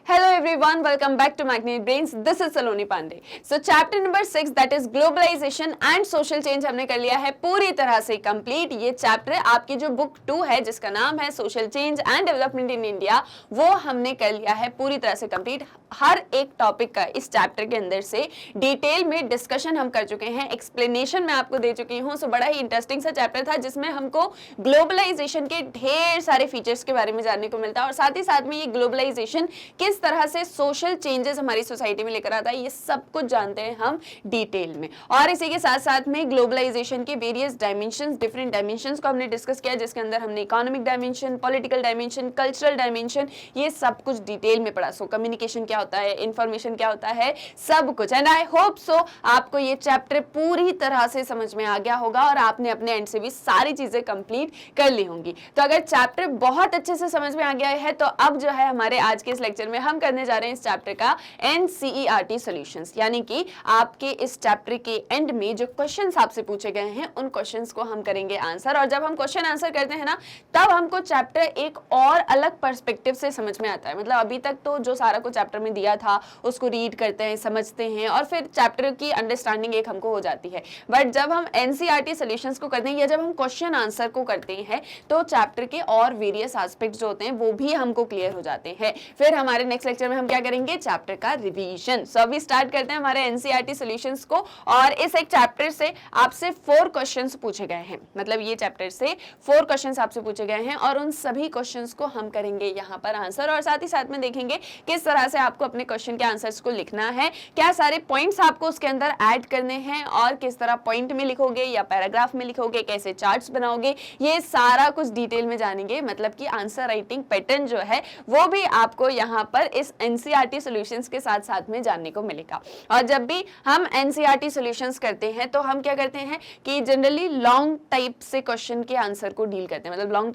Hello everyone, welcome back to Magnet Brains. This is Saloni Pandey. So chapter number 6 that is globalization and social change हमने कर लिया है पूरी तरह से कंप्लीट. ये चैप्टर आपकी जो बुक 2 है जिसका नाम है social change and development in India वो हमने कर लिया है पूरी तरह से कंप्लीट. हर एक टॉपिक का इस चैप्टर के अंदर से डिटेल में डिस्कशन हम कर चुके हैं, एक्सप्लेनेशन मैं आपको दे चुकी हूँ. सो बड़ा ही इंटरेस्टिंग सा चैप्टर था जिसमें हमको ग्लोबलाइजेशन के ढेर सारे फीचर्स के बारे में जानने को मिलता है और साथ ही साथ में ये ग्लोबलाइजेशन किस तरह से सोशल चेंजेस हमारी सोसाइटी में लेकर आता है ये सब कुछ जानते हैं हम डिटेल में. और इसी के साथ साथ में ग्लोबलाइजेशन के वेरियस डायमेंशंस, डिफरेंट डायमेंशंस को हमने डिस्कस किया जिसके अंदर हमने economic dimension, political dimension, cultural dimension ये सब कुछ डिटेल में पढ़ा. सो कम्युनिकेशन क्या होता है, इंफॉर्मेशन क्या होता है, सब कुछ. एंड आई होप सो आपको ये चैप्टर पूरी तरह से समझ में आ गया होगा और आपने अपने एंड से भी सारी चीजें कंप्लीट कर ली होंगी. तो अगर चैप्टर बहुत अच्छे से समझ में आ गया है तो अब जो है हमारे आज के इस लेक्चर में हम करने जा रहे हैं इस चैप्टर का NCERT सॉल्यूशंस, यानी कि आपके इस चैप्टर के एंड में जो क्वेश्चंस आपसे पूछे गए हैं उन क्वेश्चंस को हम करेंगे आंसर. और जब हम क्वेश्चन आंसर करते हैं ना तब हमको चैप्टर एक और अलग पर्सपेक्टिव से समझ में आता है. मतलब अभी तक तो जो सारा कुछ चैप्टर में दिया था उसको रीड करते हैं, समझते हैं और फिर चैप्टर की अंडरस्टैंडिंग एक हमको हो जाती है. बट जब हम NCERT सॉल्यूशंस को करते हैं या जब हम क्वेश्चन आंसर को करते हैं तो चैप्टर के और वेरियस एस्पेक्ट जो होते हैं वो भी हमको क्लियर हो जाते हैं. फिर हमारे नेक्स्ट लेक्चर में हम क्या करेंगे, चैप्टर का रिवीजन. सो अभी स्टार्ट करते हैं हमारे NCERT सॉल्यूशंस को. और इस एक चैप्टर से आपसे 4 क्वेश्चंस पूछे गए हैं. मतलब ये चैप्टर से 4 क्वेश्चंस आपसे पूछे गए हैं और उन सभी क्वेश्चंस को हम करेंगे यहाँ पर आंसर. और साथ ही साथ में देखेंगे किस तरह से आपको अपने क्वेश्चन के आंसर्स को लिखना है, क्या सारे पॉइंट्स आपको उसके अंदर ऐड करने हैं और किस तरह पॉइंट में लिखोगे या पैराग्राफ में लिखोगे, कैसे चार्ट्स बनाओगे, ये सारा कुछ डिटेल में जानेंगे. मतलब कि आंसर राइटिंग पैटर्न जो है वो भी आपको यहाँ पर इस NCERT सॉल्यूशंस के साथ साथ में जानने को मिलेगा. और जब भी हम NCERT सॉल्यूशंस करते हैं तो हम क्या करते हैं कि जनरली लॉन्ग टाइप से क्वेश्चन के आंसर को डील करते हैं. मतलब लॉन्ग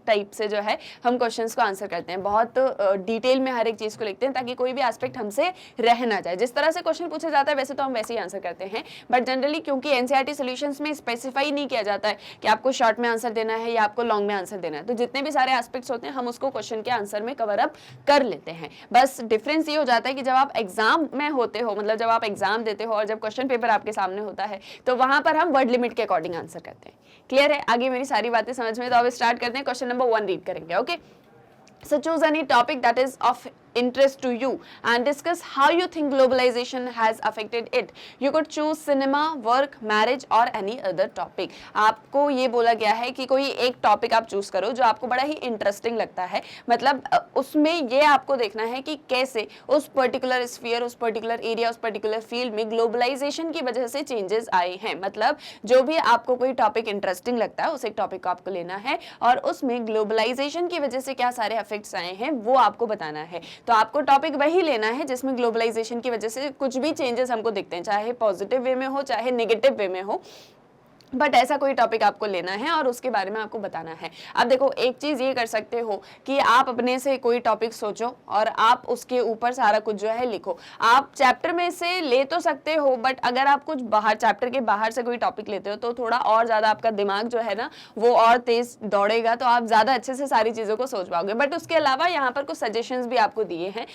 टाइप से जो है हम क्वेश्चंस को आंसर करते हैं, बहुत डिटेल में हर एक चीज को लिखते हैं ताकि कोई भी एस्पेक्ट हमसे रह ना जाए. जिस तरह से क्वेश्चन पूछा जाता है वैसे तो हम वैसे ही आंसर करते हैं, बट जनरली क्योंकि NCERT सॉल्यूशंस में स्पेसिफाई नहीं किया जाता है कि आपको शॉर्ट में आंसर देना है या आपको लॉन्ग में आंसर देना है, तो जितने भी सारे एस्पेक्ट्स होते हैं हम उसको क्वेश्चन के आंसर में कवर अप कर लेते हैं. बस डिफरेंस ये हो जाता है कि जब आप एग्जाम में होते हो, मतलब जब आप एग्जाम देते हो और जब क्वेश्चन पेपर आपके सामने होता है तो वहां पर हम वर्ड लिमिट के अकॉर्डिंग आंसर करते हैं. क्लियर है? आगे मेरी सारी बातें समझ में. तो अब स्टार्ट करते हैं. क्वेश्चन नंबर 1 रीड करेंगे. Okay, so choose any topic that is of interest to you and discuss how you think globalization has affected it. You could choose cinema, work, marriage or any other topic. आपको ये बोला गया है कि कोई एक topic आप choose करो जो आपको बड़ा ही इंटरेस्टिंग लगता है. मतलब उसमें ये आपको देखना है कि कैसे उस पर्टिकुलर स्फीयर, उस पर्टिकुलर एरिया, उस पर्टिकुलर फील्ड में ग्लोबलाइजेशन की वजह से चेंजेस आए हैं. मतलब जो भी आपको कोई टॉपिक इंटरेस्टिंग लगता है उस एक टॉपिक को आपको लेना है और उसमें ग्लोबलाइजेशन की वजह से क्या सारे इफेक्ट्स आए हैं वो आपको बताना है. तो आपको टॉपिक वही लेना है जिसमें ग्लोबलाइजेशन की वजह से कुछ भी चेंजेस हमको दिखते हैं, चाहे पॉजिटिव वे में हो चाहे नेगेटिव वे में हो, बट ऐसा कोई टॉपिक आपको लेना है और उसके बारे में आपको बताना है. अब देखो, एक चीज ये कर सकते हो कि आप अपने से कोई टॉपिक सोचो और आप उसके ऊपर सारा कुछ जो है लिखो. आप चैप्टर में से ले तो सकते हो बट अगर आप कुछ बाहर चैप्टर के बाहर से कोई टॉपिक लेते हो तो थोड़ा और ज्यादा आपका दिमाग जो है ना वो और तेज दौड़ेगा, तो आप ज्यादा अच्छे से सारी चीजों को सोच पाओगे. बट उसके अलावा यहाँ पर कुछ सजेशंस भी आपको दिए हैं,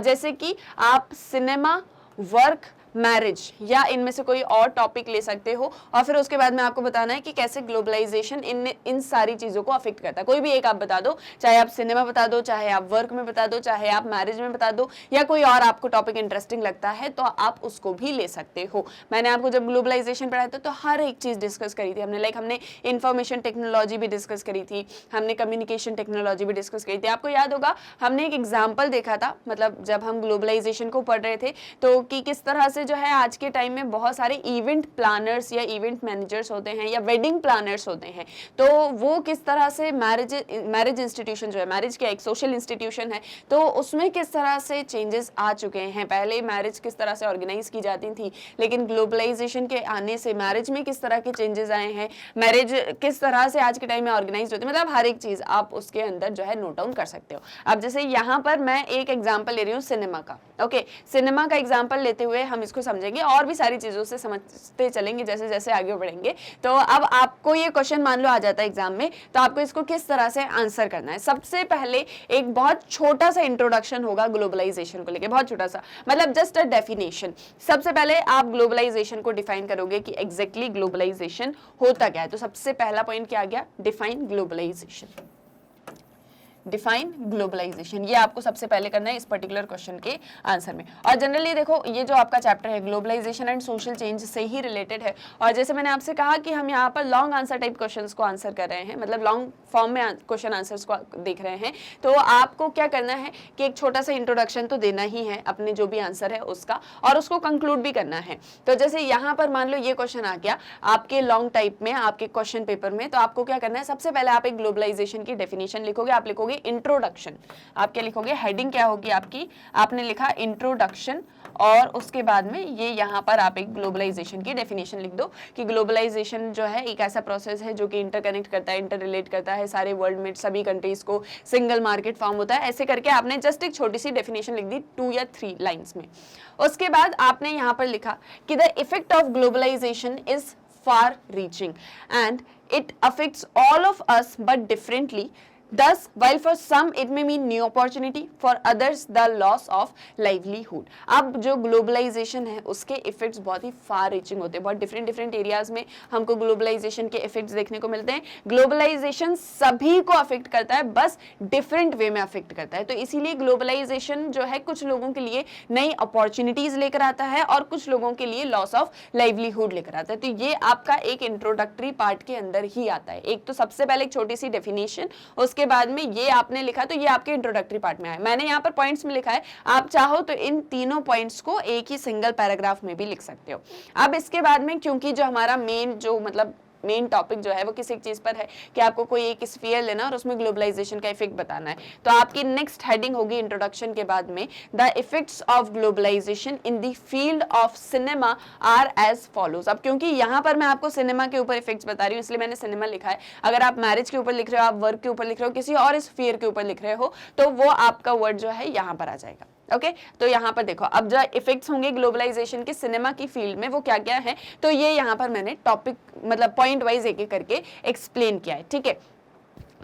जैसे कि आप सिनेमा, वर्क, मैरिज या इनमें से कोई और टॉपिक ले सकते हो और फिर उसके बाद में आपको बताना है कि कैसे ग्लोबलाइजेशन इन सारी चीजों को अफेक्ट करता है. कोई भी एक आप बता दो, चाहे आप सिनेमा बता दो, चाहे आप वर्क में बता दो, चाहे आप मैरिज में बता दो या कोई और आपको टॉपिक इंटरेस्टिंग लगता है तो आप उसको भी ले सकते हो. मैंने आपको जब ग्लोबलाइजेशन पढ़ाया था तो हर एक चीज डिस्कस करी थी हमने. हमने इंफॉर्मेशन टेक्नोलॉजी भी डिस्कस करी थी, हमने कम्युनिकेशन टेक्नोलॉजी भी डिस्कस करी थी. आपको याद होगा हमने एक एग्जाम्पल देखा था, मतलब जब हम ग्लोबलाइजेशन को पढ़ रहे थे तो कि किस तरह से जो है आज के टाइम में बहुत सारे इवेंट प्लानर्स या इवेंट मैनेजर्स होते हैं या वेडिंग प्लानर्स होते हैं, तो वो किस तरह से मैरिज इंस्टीट्यूशन जो है, मैरिज क्या एक सोशल इंस्टीट्यूशन है, तो उसमें किस तरह से चेंजेस आ चुके हैं. पहले मैरिज किस तरह से ऑर्गेनाइज की जाती थी लेकिन ग्लोबलाइजेशन के आने से मैरिज में किस तरह के चेंजेस आए हैं, मैरिज किस तरह से आज के टाइम में ऑर्गेनाइज होती है. मतलब हर एक चीज आप उसके अंदर जो है नोट डाउन कर सकते हो. अब जैसे यहाँ पर मैं एक एग्जाम्पल ले रही हूँ सिनेमा का. ओके सिनेमा का एग्जांपल लेते हुए हम इसको समझेंगे और भी सारी चीज़ों से समझते चलेंगे जैसे जैसे आगे बढ़ेंगे। तो अब आपको ये क्वेश्चन मान लो आ जाता है एग्जाम में, तो आपको इसको किस तरह से आंसर करना है। सबसे पहले एक बहुत छोटा सा इंट्रोडक्शन होगा ग्लोबलाइजेशन को लेके, बहुत छोटा सा, मतलब जस्ट अ डेफिनेशन। सबसे पहले आप ग्लोबलाइजेशन को डिफाइन करोगे कि एग्जैक्टली ग्लोबलाइजेशन होता क्या है। तो सबसे पहला पॉइंट क्या आ गया, डिफाइन ग्लोबलाइजेशन। डिफाइन ग्लोबलाइजेशन, ये आपको सबसे पहले करना है इस पर्टिकुलर क्वेश्चन के आंसर में। और जनरली देखो ये जो आपका चैप्टर है ग्लोबलाइजेशन एंड सोशल चेंज से ही रिलेटेड है। और जैसे मैंने आपसे कहा कि हम यहाँ पर लॉन्ग आंसर टाइप क्वेश्चंस को आंसर कर रहे हैं, मतलब लॉन्ग फॉर्म में क्वेश्चन आंसर्स को देख रहे हैं, तो आपको क्या करना है कि एक छोटा सा इंट्रोडक्शन तो देना ही है अपने जो भी आंसर है उसका, और उसको कंक्लूड भी करना है। तो जैसे यहाँ पर मान लो ये क्वेश्चन आ गया आपके लॉन्ग टाइप में, आपके क्वेश्चन पेपर में, तो आपको क्या करना है, सबसे पहले आप एक ग्लोबलाइजेशन की डेफिनेशन लिखोगे। आप लिखोगे इंट्रोडक्शन, आप क्या लिखोगे, हेडिंग क्या होगी आपकी, आपने लिखा इंट्रोडक्शन, और उसके बाद में ये यहाँ पर आप एक ग्लोबलाइजेशन की डेफिनेशन लिख दो कि ग्लोबलाइजेशन जो है एक ऐसा प्रोसेस है जो कि इंटरकनेक्ट करता है, इंटर रिलेट करता है सारे वर्ल्ड में सभी कंट्रीज को, सिंगल मार्केट फॉर्म होता है। ऐसे करके आपने जस्ट एक छोटी सी डेफिनेशन लिख दी 2 या 3 लाइंस में। उसके बाद आपने यहाँ पर लिखा कि the effect of globalisation is far reaching and it affects all of us but differently. Thus, while for some it may mean new opportunity, for others the loss of livelihood. अब जो ग्लोबलाइजेशन है उसके effects बहुत ही far reaching होते हैं, बहुत different different areas में हमको ग्लोबलाइजेशन के इफेक्ट्स देखने को मिलते हैं। ग्लोबलाइजेशन सभी को अफेक्ट करता है, बस डिफरेंट वे में अफेक्ट करता है। तो इसीलिए ग्लोबलाइजेशन जो है कुछ लोगों के लिए नई अपॉर्चुनिटीज लेकर आता है और कुछ लोगों के लिए लॉस ऑफ लाइवलीहुड लेकर आता है। तो ये आपका एक इंट्रोडक्टरी पार्ट के अंदर ही आता है। एक तो सबसे पहले एक छोटी सी डेफिनेशन, उसके बाद में ये आपने लिखा, तो ये आपके इंट्रोडक्टरी पार्ट में आया। मैंने यहाँ पर पॉइंट्स में लिखा है, आप चाहो तो इन तीनों पॉइंट्स को एक ही सिंगल पैराग्राफ में भी लिख सकते हो। अब इसके बाद में क्योंकि जो हमारा मेन टॉपिक जो है वो किसी चीज पर है कि आपको कोई एक स्फीयर लेना और उसमें ग्लोबलाइजेशन का इफेक्ट बताना है, तो आपकी नेक्स्ट हेडिंग होगी इंट्रोडक्शन के बाद में the effects of globalisation in the field of cinema are as follows. अब क्योंकि यहाँ पर मैं आपको सिनेमा के ऊपर इफेक्ट्स बता रही हूँ इसलिए मैंने सिनेमा लिखा है। अगर आप मैरिज के ऊपर लिख रहे हो, आप वर्क के ऊपर लिख रहे हो, किसी और स्फीयर के ऊपर लिख रहे हो, तो वो आपका वर्ड जो है यहाँ पर आ जाएगा। ओके तो यहाँ पर देखो अब जो इफेक्ट्स होंगे ग्लोबलाइजेशन के सिनेमा की फील्ड में वो क्या क्या है, तो ये यहाँ पर मैंने टॉपिक मतलब पॉइंट वाइज एक एक करके एक्सप्लेन किया है। ठीक है,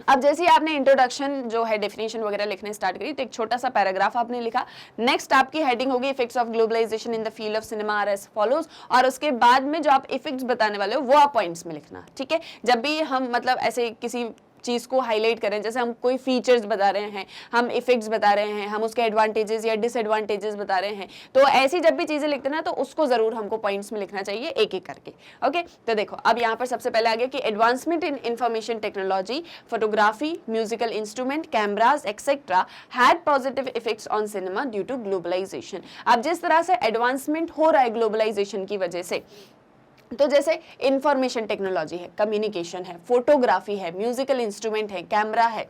अब जैसे ही आपने इंट्रोडक्शन जो है डेफिनेशन वगैरह लिखने स्टार्ट करी तो एक छोटा सा पैराग्राफ आपने लिखा। नेक्स्ट आपकी हेडिंग होगी effects of globalisation in the field of cinema are as follows, और उसके बाद में जो आप इफेक्ट्स बताने वाले हो वो आप पॉइंट्स में लिखना। ठीक है, जब भी हम मतलब ऐसे किसी चीज़ को हाईलाइट करें, जैसे हम कोई फीचर्स बता रहे हैं, हम इफेक्ट्स बता रहे हैं, हम उसके एडवांटेजेस या डिसएडवांटेजेस बता रहे हैं, तो ऐसी जब भी चीज़ें लिखते हैं ना तो उसको ज़रूर हमको पॉइंट्स में लिखना चाहिए एक एक करके। ओके तो देखो अब यहाँ पर सबसे पहले आ गया कि advancement in information technology, photography, musical instrument, cameras etcetera had positive effects on cinema due to globalisation. अब जिस तरह से एडवांसमेंट हो रहा है ग्लोबलाइजेशन की वजह से, तो जैसे इंफॉर्मेशन टेक्नोलॉजी है, कम्युनिकेशन है, फोटोग्राफी है, म्यूजिकल इंस्ट्रूमेंट है, कैमरा है,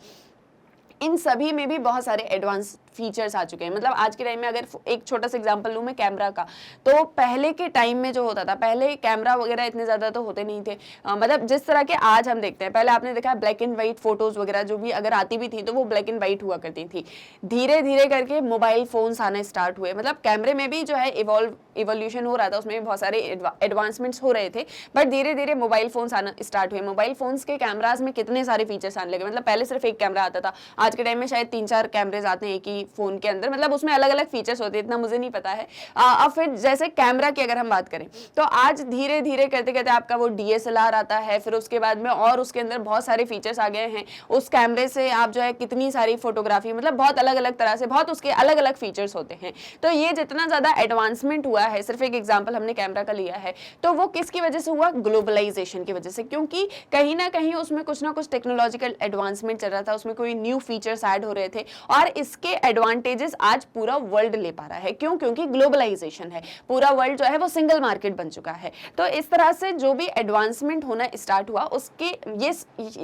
इन सभी में भी बहुत सारे एडवांस फीचर्स आ चुके हैं। मतलब आज के टाइम में अगर एक छोटा सा एग्जांपल लूँ मैं कैमरा का, तो पहले के टाइम में जो होता था, पहले कैमरा वगैरह इतने ज़्यादा तो होते नहीं थे, मतलब जिस तरह के आज हम देखते हैं। पहले आपने देखा ब्लैक एंड वाइट फोटोज़ वगैरह जो भी अगर आती भी थी तो वो ब्लैक एंड वाइट हुआ करती थी। धीरे धीरे करके मोबाइल फ़ोन्स आना स्टार्ट हुए, मतलब कैमरे में भी जो है इवोल्यूशन हो रहा था, उसमें भी बहुत सारे एडवांसमेंट्स हो रहे थे, बट धीरे धीरे मोबाइल फ़ोन्स आना स्टार्ट हुए। मोबाइल फ़ोन्स के कैमराज में कितने सारे फीचर्स आने लगे, मतलब पहले सिर्फ एक कैमरा आता था, आज के टाइम में शायद 3-4 कैमरेज आते हैं एक ही फोन के अंदर, मतलब उसमें अलग अलग फीचर्स होते हैं, इतना मुझे नहीं पता है। अब फिर जैसे कैमरा की अगर हम बात करें तो आज धीरे धीरे करते करते आपका वो DSLR आता है, फिर उसके बाद में और उसके अंदर बहुत सारे फीचर्स आ गए हैं। उस कैमरे से आप जो है कितनी सारी फोटोग्राफी, मतलब बहुत अलग अलग तरह से बहुत उसके अलग अलग फीचर्स होते हैं। तो ये जितना ज़्यादा एडवांसमेंट हुआ है, सिर्फ एक एग्जाम्पल हमने कैमरा का लिया है, तो वो किसकी वजह से हुआ, ग्लोबलाइजेशन की वजह से, क्योंकि कहीं ना कहीं उसमें कुछ ना कुछ टेक्नोलॉजिकल एडवांसमेंट चल रहा था, उसमें कोई न्यू फीचर्स ऐड हो रहे थे और इसके एडवांटेजेस आज पूरा वर्ल्ड ले पा रहा है। क्यों? क्योंकि ग्लोबलाइजेशन है, पूरा वर्ल्ड जो है वो सिंगल मार्केट बन चुका है। तो इस तरह से जो भी एडवांसमेंट होना स्टार्ट हुआ उसके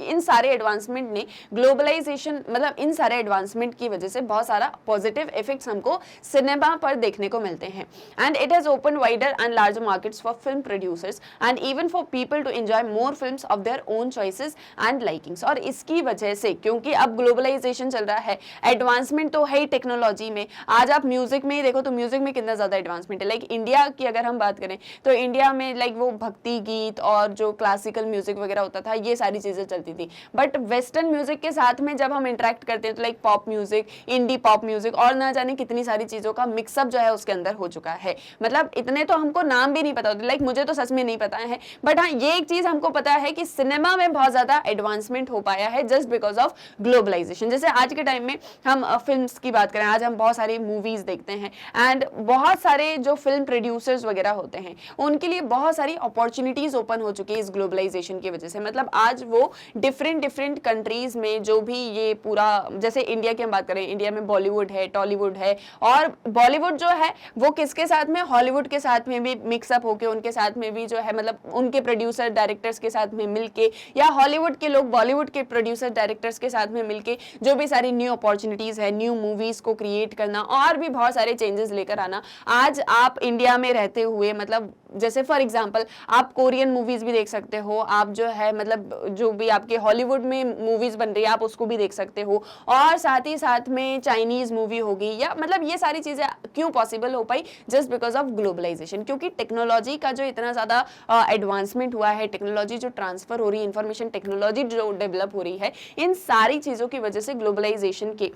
इन सारे एडवांसमेंट ने ग्लोबलाइजेशन, मतलब इन सारे एडवांसमेंट की वजह से बहुत सारा पॉजिटिव इफेक्ट्स हमको सिनेमा पर देखने को मिलते हैं। And it has open wider and larger markets for film producers and even for people to enjoy more films of their own choices and likings. और इसकी वजह से, क्योंकि अब ग्लोबलाइजेशन ग्लोबलाइजेशन चल रहा है, एडवांसमेंट तो है ही टेक्नोलॉजी में। आज आप म्यूजिक में ही देखो तो म्यूजिक में कितना ज्यादा एडवांसमेंट है। लाइक इंडिया की अगर हम बात करें तो इंडिया में लाइक वो भक्ति गीत और जो क्लासिकल म्यूजिक वगैरह होता था ये सारी चीजें चलती थी, बट वेस्टर्न म्यूजिक के साथ में जब हम इंटरेक्ट करते हैं तो like pop music, indie pop music और ना जाने कितनी सारी चीजों का मिक्सअप जो है उसके अंदर हो चुका है। मतलब इतने तो हमको नाम भी नहीं पता होते, लाइक मुझे तो सच में नहीं पता है, बट हाँ ये एक चीज हमको पता है कि सिनेमा में बहुत ज्यादा एडवांसमेंट हो पाया है जस्ट बिकॉज ऑफ ग्लोबलाइजेशन। जैसे आज के टाइम में हम फिल्म्स की बात करें, आज हम बहुत सारी मूवीज देखते हैं एंड बहुत सारे जो फिल्म प्रोड्यूसर्स वगैरह होते हैं उनके लिए बहुत सारी अपॉर्चुनिटीज ओपन हो चुकी है इस ग्लोबलाइजेशन की वजह से। मतलब आज वो डिफरेंट कंट्रीज में जो भी ये पूरा, जैसे इंडिया की हम बात करें, इंडिया में बॉलीवुड है, टॉलीवुड है, और बॉलीवुड जो है वो किसके साथ में, हॉलीवुड के साथ में भी मिक्सअप होके उनके साथ में भी जो है मतलब उनके प्रोड्यूसर डायरेक्टर्स के साथ में मिलके, या हॉलीवुड के लोग बॉलीवुड के प्रोड्यूसर डायरेक्टर्स के साथ में मिलके जो भी सारी न्यू अपॉर्चुनिटीज है, न्यू मूवीज को क्रिएट करना और भी बहुत सारे चेंजेस लेकर आना। आज आप इंडिया में रहते हुए मतलब जैसे फॉर एग्जांपल आप कोरियन मूवीज भी देख सकते हो, आप जो है मतलब जो भी आपके हॉलीवुड में मूवीज बन रही है आप उसको भी देख सकते हो, और साथ ही साथ में चाइनीज मूवी होगी, या मतलब ये सारी चीजें क्यों पॉसिबल हो पाई, जस्ट बिकॉज ऑफ ग्लोबलाइजेशन। क्योंकि टेक्नोलॉजी का जो इतना ज्यादा एडवांसमेंट हुआ है, टेक्नोलॉजी जो ट्रांसफर हो रही है, इंफॉर्मेशन टेक्नोलॉजी जो डेवलप हो रही है, इन सारी चीजों की वजह से, ग्लोबलाइजेशन के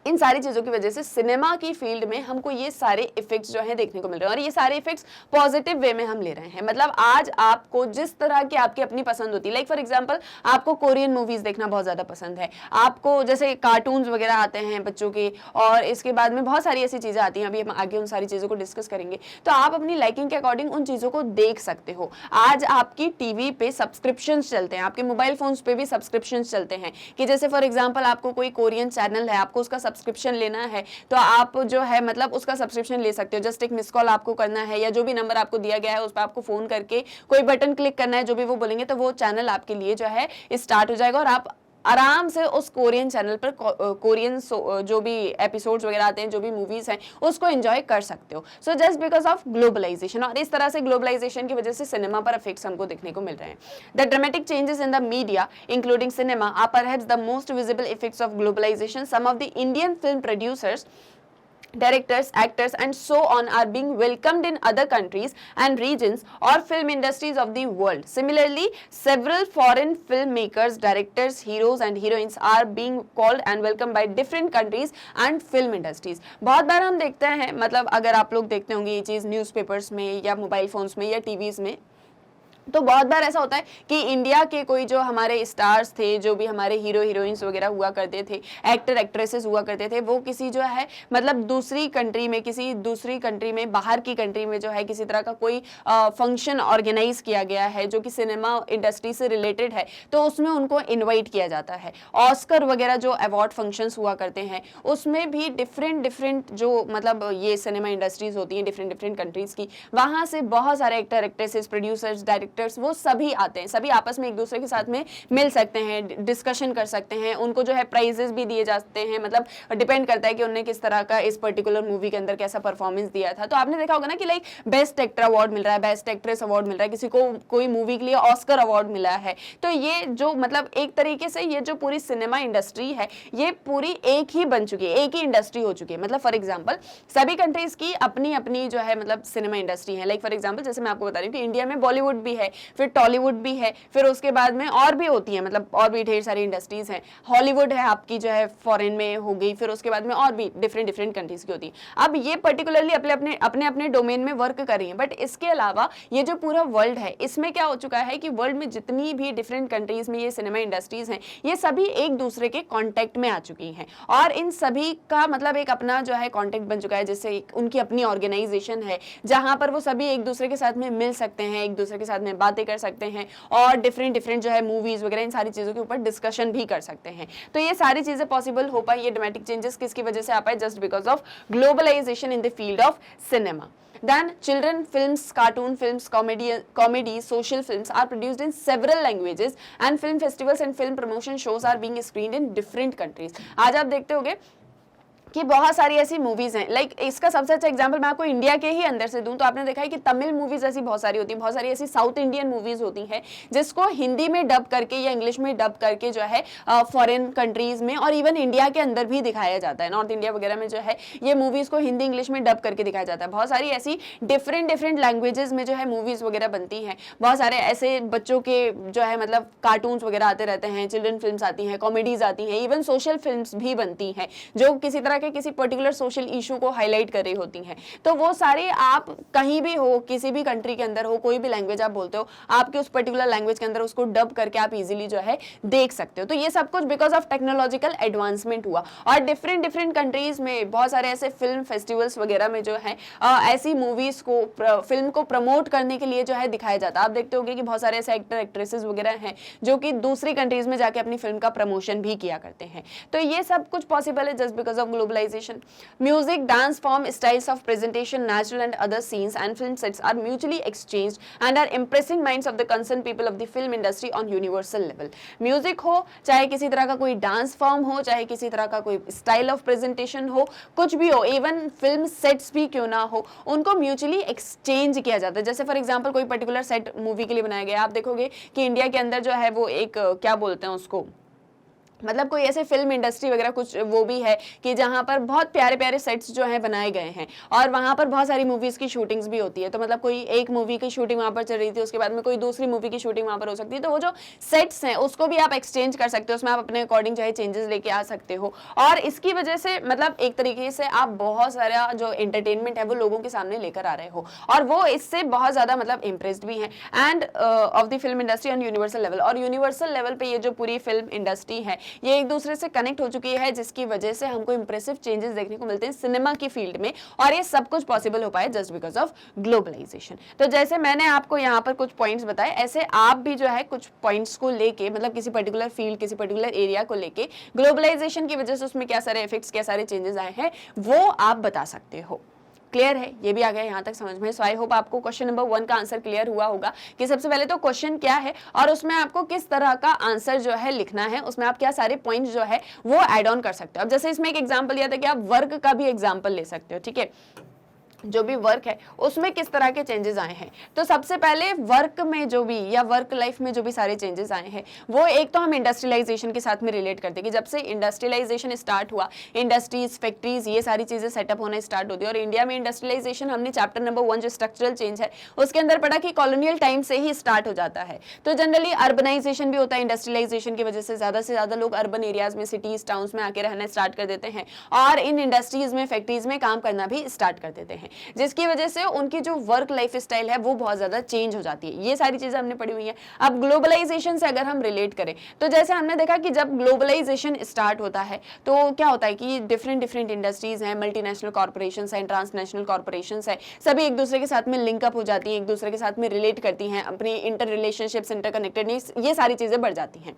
इन सारी चीजों की वजह से सिनेमा की फील्ड में हमको ये सारे इफेक्ट्स जो है देखने को मिल रहे हैं, और ये सारे इफेक्ट्स पॉजिटिव वे में हम ले रहे हैं। मतलब आज आपको जिस तरह की आपकी अपनी पसंद होती है, लाइक फॉर एग्जांपल आपको कोरियन मूवीज देखना बहुत ज्यादा पसंद है, आपको जैसे कार्टून्स वगैरह आते हैं बच्चों के, और इसके बाद में बहुत सारी ऐसी चीजें आती हैं, अभी हम आगे उन सारी चीजों को डिस्कस करेंगे, तो आप अपनी लाइकिंग के अकॉर्डिंग उन चीजों को देख सकते हो। आज आपकी टीवी पे सब्सक्रिप्शन चलते हैं, आपके मोबाइल फोन्स पे भी सब्सक्रिप्शन चलते हैं, कि जैसे फॉर एग्जाम्पल आपको कोई कोरियन चैनल है, आपको उसका सब्सक्रिप्शन लेना है तो आप जो है मतलब उसका सब्सक्रिप्शन ले सकते हो। जस्ट एक मिस कॉल आपको करना है, या जो भी नंबर आपको दिया गया है उस पर आपको फोन करके कोई बटन क्लिक करना है, जो भी वो बोलेंगे तो वो चैनल आपके लिए जो है स्टार्ट हो जाएगा, और आप आराम से उस कोरियन चैनल पर कोरियन जो भी एपिसोड्स वगैरह आते हैं, जो भी मूवीज हैं, उसको एंजॉय कर सकते हो। So just because of globalisation, और इस तरह से ग्लोबलाइजेशन की वजह से सिनेमा पर इफेक्ट्स हमको देखने को मिल रहे हैं। The dramatic changes in the media including cinema are perhaps the most visible effects of globalisation. Some of the Indian film producers, directors, actors and so on are being welcomed in other countries and regions or film industries of the world. Similarly, several foreign filmmakers, directors, heroes and heroines are being called and welcomed by different countries and film industries. बहुत बार हम देखते हैं, मतलब अगर आप लोग देखते होंगे ये चीज़ न्यूज़पेपर्स में या मोबाइल फोन्स में या टीवीज़ में, तो बहुत बार ऐसा होता है कि इंडिया के कोई जो हमारे स्टार्स थे, जो भी हमारे हीरो हीरोइंस वगैरह हुआ करते थे, एक्टर एक्ट्रेसेस हुआ करते थे, वो किसी जो है मतलब दूसरी कंट्री में, किसी दूसरी कंट्री में, बाहर की कंट्री में जो है किसी तरह का कोई फंक्शन ऑर्गेनाइज किया गया है जो कि सिनेमा इंडस्ट्री से रिलेटेड है, तो उसमें उनको इन्वाइट किया जाता है। ऑस्कर वगैरह जो अवार्ड फंक्शंस हुआ करते हैं उसमें भी डिफरेंट जो मतलब ये सिनेमा इंडस्ट्रीज होती हैं डिफरेंट कंट्रीज की, वहाँ से बहुत सारे एक्टर एक्ट्रेसेस, प्रोड्यूसर्स, डायरेक्टर्स, वो सभी आते हैं, सभी आपस में एक दूसरे के साथ में मिल सकते हैं, डिस्कशन कर सकते हैं, उनको जो है प्राइजेस भी दिए जाते हैं। मतलब डिपेंड करता है कि उन्होंने किस तरह का इस पर्टिकुलर मूवी के अंदर कैसा परफॉर्मेंस दिया था। तो आपने देखा होगा ना कि लाइक बेस्ट एक्टर अवार्ड मिल रहा है, बेस्ट एक्ट्रेस अवार्ड मिल रहा है, किसी को कोई मूवी के लिए ऑस्कर अवार्ड मिला है। तो ये जो मतलब एक तरीके से ये जो पूरी सिनेमा इंडस्ट्री है ये पूरी एक ही बन चुकी है, एक ही इंडस्ट्री हो चुकी है। मतलब फॉर एग्जाम्पल सभी कंट्रीज की अपनी अपनी जो है मतलब सिनेमा इंडस्ट्री है। लाइक फॉर एग्जाम्पल जैसे मैं आपको बता रही हूँ कि इंडिया में बॉलीवुड भी है, फिर टॉलीवुड भी है, फिर उसके बाद में और भी होती है, मतलब और भी ढेर सारी इंडस्ट्रीज हैं। हॉलीवुड है आपकी जो है फॉरेन में हो गई, फिर उसके बाद में और भी डिफरेंट कंट्रीज की होती है। अब ये पर्टिकुलरली अपने अपने डोमेन में वर्क कर रही है, बट इसके अलावा ये जो पूरा वर्ल्ड है इसमें क्या हो चुका है कि वर्ल्ड में जितनी भी डिफरेंट कंट्रीज में ये सिनेमा इंडस्ट्रीज हैं ये सभी एक दूसरे के कॉन्टेक्ट में आ चुकी हैं, और इन सभी का मतलब एक अपना जो है कॉन्टेक्ट बन चुका है, जिससे उनकी अपनी ऑर्गेनाइजेशन है जहां पर वो सभी एक दूसरे के साथ में मिल सकते हैं, एक दूसरे के साथ में बातें कर सकते हैं, और डिफरेंट जो है मूवीज वगैरह इन सारी चीजों के ऊपर डिस्कशन भी कर सकते हैं। तो ये सारी चीजें पॉसिबल हो पाई, ये ड्रामेटिक चेंजेस किसकी वजह से आ पाए, just because of globalisation in the field of cinema. Then children films, cartoon films, comedy, social films are produced in several languages and film festivals and film promotion shows are being screened in different countries. आज आप देखते होंगे कि बहुत सारी ऐसी movies हैं, like इसका सबसे अच्छा एग्जांपल मैं आपको इंडिया के ही अंदर से दूं तो आपने देखा है कि तमिल मूवीज ऐसी बहुत सारी होती हैं, बहुत सारी ऐसी साउथ इंडियन मूवीज होती हैं जिसको हिंदी में डब करके या इंग्लिश में डब करके जो है फॉरेन कंट्रीज में और इवन इंडिया के अंदर भी दिखाया जाता है। नॉर्थ इंडिया वगैरह में जो है ये मूवीज को हिंदी इंग्लिश में डब करके दिखाया जाता है। बहुत सारी ऐसी डिफरेंट लैंग्वेजेस में जो है मूवीज वगैरह बनती हैं। बहुत सारे ऐसे बच्चों के जो है मतलब कार्टून्स वगैरह आते रहते हैं, चिल्ड्रन फिल्म्स आती हैं, कॉमेडीज आती हैं, इवन सोशल फिल्म्स भी बनती हैं जो किसी तरह के किसी पर्टिकुलर सोशल इशू को हाईलाइट कर रही होती हैं। तो वो सारे आप कहीं भी हो, किसी भी कंट्री के अंदर हो, कोई भी लैंग्वेज आप बोलते हो, आपके उस पर्टिकुलर लैंग्वेज के अंदर उसको डब करके आप इजीली जो है देख सकते हो। तो ये सब कुछ बिकॉज ऑफ टेक्नोलॉजिकल एडवांसमेंट हुआ। और डिफरेंट कंट्रीज में बहुत सारे ऐसे फिल्म फेस्टिवल्स वगैरह में जो है ऐसी मूवीज को फिल्म को प्रमोट करने के लिए जो है दिखाया जाता है। आप देखते होंगे कि बहुत सारे ऐसे एक्टर एक्ट्रेसेस वगैरह हैं जो कि दूसरी कंट्रीज में जाके अपनी फिल्म का प्रमोशन भी किया करते हैं। तो ये सब कुछ पॉसिबल है just because of globalisation. Music, dance form, styles of presentation, natural and other scenes and film sets are mutually exchanged and are impressing minds of the concerned people of the film industry on universal level. Music हो, चाहे किसी तरह का कोई dance form हो, चाहे किसी तरह का कोई स्टाइल ऑफ प्रेजेंटेशन हो, कुछ भी हो, इवन फिल्म सेट्स भी क्यों ना हो, उनको म्यूचुअली एक्सचेंज किया जाता है। जैसे फॉर एग्जांपल कोई पर्टिकुलर सेट मूवी के लिए बनाया गया, आप देखोगे कि इंडिया के अंदर जो है वो एक क्या बोलते हैं उसको, मतलब कोई ऐसे फिल्म इंडस्ट्री वगैरह कुछ वो भी है कि जहाँ पर बहुत प्यारे प्यारे सेट्स जो हैं बनाए गए हैं और वहाँ पर बहुत सारी मूवीज़ की शूटिंग्स भी होती है। तो मतलब कोई एक मूवी की शूटिंग वहाँ पर चल रही थी, उसके बाद में कोई दूसरी मूवी की शूटिंग वहाँ पर हो सकती है। तो वो जो सेट्स हैं उसको भी आप एक्सचेंज कर सकते हो, उसमें आप अपने अकॉर्डिंग जो है चेंजेस लेके आ सकते हो। और इसकी वजह से मतलब एक तरीके से आप बहुत सारा जो एंटरटेनमेंट है वो लोगों के सामने लेकर आ रहे हो और वो इससे बहुत ज़्यादा मतलब इम्प्रेस्ड भी हैं end of the film industry on universal level. और यूनिवर्सल लेवल पे ये जो पूरी फिल्म इंडस्ट्री है ये एक दूसरे से कनेक्ट हो चुकी है, जिसकी वजह से हमको इंप्रेसिव चेंजेस देखने को मिलते हैं सिनेमा की फील्ड में। और ये सब कुछ पॉसिबल हो पाए जस्ट बिकॉज ऑफ ग्लोबलाइजेशन। तो जैसे मैंने आपको यहाँ पर कुछ पॉइंट्स बताए, ऐसे आप भी जो है कुछ पॉइंट्स को लेके मतलब किसी पर्टिकुलर फील्ड, किसी पर्टिकुलर एरिया को लेके ग्लोबलाइजेशन की वजह से उसमें क्या सारे इफेक्ट्स, क्या सारे चेंजेस आए हैं वो आप बता सकते हो। क्लियर है, ये भी आ गया यहाँ तक समझ में। सो आई होप आपको क्वेश्चन नंबर 1 का आंसर क्लियर हुआ होगा कि सबसे पहले तो क्वेश्चन क्या है और उसमें आपको किस तरह का आंसर जो है लिखना है, उसमें आप क्या सारे पॉइंट्स जो है वो ऐड ऑन कर सकते हो। अब जैसे इसमें एक एग्जांपल दिया था कि आप वर्क का भी एग्जांपल ले सकते हो, ठीक है, जो भी वर्क है उसमें किस तरह के चेंजेस आए हैं। तो सबसे पहले वर्क में जो भी या वर्क लाइफ में जो भी सारे चेंजेस आए हैं वो एक तो हम इंडस्ट्रियलाइजेशन के साथ में रिलेट करते हैं कि जब से इंडस्ट्रियलाइजेशन स्टार्ट हुआ, इंडस्ट्रीज, फैक्ट्रीज, ये सारी चीजें सेटअप होना स्टार्ट होती है। और इंडिया में इंडस्ट्रियलाइजेशन हमने चैप्टर नंबर 1 जो स्ट्रक्चरल चेंज है उसके अंदर पढ़ा कि कॉलोनियल टाइम से ही स्टार्ट हो जाता है। तो जनरली अर्बनाइजेशन भी होता है, इंडस्ट्रियलाइजेशन की वजह से ज्यादा लोग अर्बन एरियाज में, सिटीज, टाउन्स में आके रहना स्टार्ट कर देते हैं और इन इंडस्ट्रीज में, फैक्ट्रीज में काम करना भी स्टार्ट कर देते हैं, जिसकी वजह से उनकी जो वर्क लाइफ स्टाइल है वो बहुत ज्यादा चेंज हो जाती है। ये सारी चीजें हमने पढ़ी हुई है। अब ग्लोबलाइजेशन से अगर हम रिलेट करें तो जैसे हमने देखा कि जब ग्लोबलाइजेशन स्टार्ट होता है तो क्या होता है कि डिफरेंट इंडस्ट्रीज हैं, मल्टीनेशनल कॉर्पोरेशंस हैं, ट्रांसनेशनल कॉर्पोरेशंस हैं, सभी एक दूसरे के साथ में लिंकअप हो जाती हैं, एक दूसरे के साथ में रिलेट करती हैं, अपनी इंटर रिलेशनशिप्स, इंटरकनेक्टेडनेस, ये सारी चीजें बढ़ जाती हैं।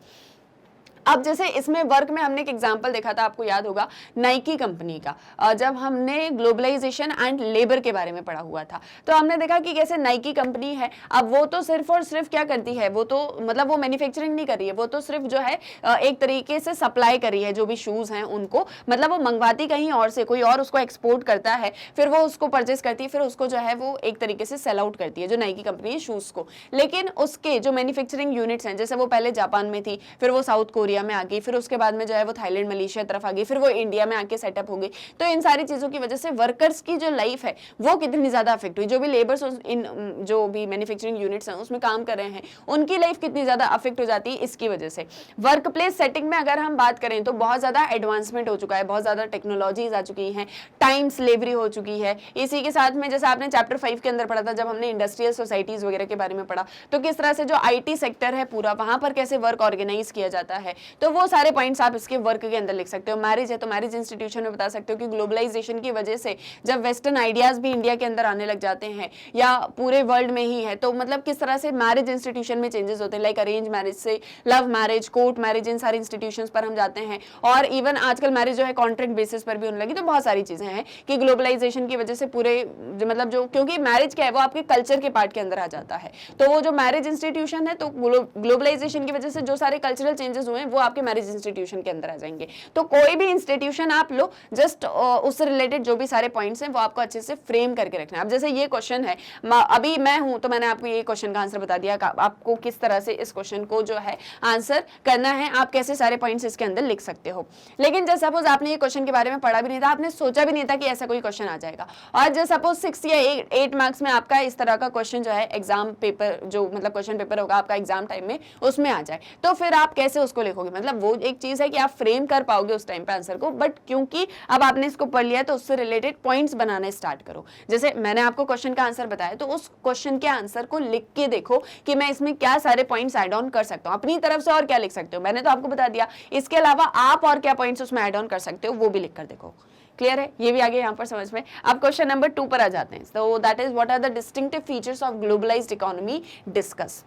अब जैसे इसमें वर्क में हमने एक एग्जांपल देखा था, आपको याद होगा नाइकी कंपनी का, जब हमने ग्लोबलाइजेशन एंड लेबर के बारे में पढ़ा हुआ था तो हमने देखा कि कैसे नाइकी कंपनी है, अब वो तो सिर्फ और सिर्फ क्या करती है, वो तो मतलब वो मैन्युफैक्चरिंग नहीं कर रही है, वो तो सिर्फ जो है एक तरीके से सप्लाई कर रही है जो भी शूज हैं उनको, मतलब वो मंगवाती कहीं और से, कोई और उसको एक्सपोर्ट करता है, फिर वो उसको परचेस करती है, फिर उसको जो है वो एक तरीके से सेल आउट करती है जो नाइकी कंपनी है शूज को। लेकिन उसके जो मैन्युफैक्चरिंग यूनिट्स हैं, जैसे वो पहले जापान में थी, फिर वो साउथ कोरिया में आ गई, फिर उसके बाद में जो है वो थाईलैंड, मलेशिया तरफ आ गई, फिर वो इंडिया में आके सेटअप हो गई। तो इन सारी चीजों की वजह से वर्कर्स की जो लाइफ है वो कितनी ज्यादा अफेक्ट हुई, जो भी लेबर्स इन जो भी मैन्युफैक्चरिंग यूनिट्स हैं उसमें काम कर रहे हैं उनकी लाइफ कितनी ज्यादा अफेक्ट हो जाती है इसकी वजह से। वर्क प्लेस सेटिंग में अगर हम बात करें तो बहुत ज्यादा एडवांसमेंट हो चुका है, बहुत ज्यादा टेक्नोलॉजीज आ चुकी हैं, टाइम स्लेवरी हो चुकी है। इसी के साथ में जैसे आपने चैप्टर 5 के अंदर पढ़ा था जब हमने इंडस्ट्रियल सोसाइटीज वगैरह के बारे में पढ़ा, तो किस तरह से जो IT सेक्टर है पूरा, वहां पर कैसे वर्क ऑर्गेनाइज किया जाता है, तो वो सारे पॉइंट्स आप इसके वर्क के अंदर लिख सकते हो। मैरिज है तो मैरिज इंस्टीट्यूशन में बता सकते हो कि ग्लोबलाइजेशन की वजह से जब वेस्टर्न आइडियाज भी इंडिया के अंदर आने लग जाते हैं या पूरे वर्ल्ड में ही है, तो मतलब किस तरह से मैरिज इंस्टीट्यूशन में चेंजेस होते हैं, लाइक अरेंज मैरिज से लव मैरिज, कोर्ट मैरिज, इन सारे इंस्टीट्यूशंस पर हम जाते हैं। और इवन आजकल मैरिज जो है कॉन्ट्रैक्ट बेसिस पर भी होने लगी। तो बहुत सारी चीजें हैं कि ग्लोबलाइजेशन की वजह से पूरे मतलब जो, क्योंकि मैरिज क्या है वो आपके कल्चर के पार्ट के अंदर आ जाता है, तो वो जो मैरिज इंस्टीट्यूशन है तो ग्लोबलाइजेशन की वजह से जो सारे कल्चरल चेंजेस हुए हैं वो आपके मैरिज इंस्टीट्यूशन के अंदर आ जाएंगे। तो कोई भी इंस्टीट्यूशन आप लो, जस्ट उससे रिलेटेड जो भी सारे पॉइंट्स हैं वो आपको अच्छे से फ्रेम करके रखना है। अब जैसे ये क्वेश्चन है, अभी मैं हूं तो मैंने आपको ये क्वेश्चन का आंसर बता दिया, आपको किस तरह से इस क्वेश्चन को जो है आंसर करना है, आप कैसे सारे पॉइंट्स इसके अंदर लिख सकते हो। लेकिन जब सपोज आपने ये क्वेश्चन के बारे में पढ़ा भी नहीं था, आपने सोचा भी नहीं था कि ऐसा कोई क्वेश्चन आ जाएगा, और जब सपोज 6 या 8 मार्क्स में आपका इस तरह का क्वेश्चन जो है एग्जाम पेपर, जो मतलब क्वेश्चन पेपर होगा आपका एग्जाम टाइम में, उसमें आ जाए, तो फिर आप कैसे उसको लिखोगे। मतलब वो एक चीज है कि आप फ्रेम कर पाओगे उस टाइम पे आंसर को, बट क्योंकि अब आपने इसको पढ़ लिया तो उससे रिलेटेड पॉइंट्स बनाने स्टार्ट करो। जैसे मैंने आपको क्वेश्चन का आंसर बताया, तो उस क्वेश्चन के आंसर को लिख के देखो कि मैं इसमें क्या सारे पॉइंट्स ऐड ऑन कर सकता हूं, अपनी तरफ से और क्या लिख सकते हो, मैंने तो आपको बता दिया। इसके अलावा आप और क्या पॉइंट्स उसमें ऐड ऑन कर सकते हो वो भी लिख कर देखो। क्लियर है, ये भी आगे यहाँ पर समझ में। अब क्वेश्चन नंबर 2 पर आ जाते हैं। तो that is what are the distinctive features of globalised economy, discuss.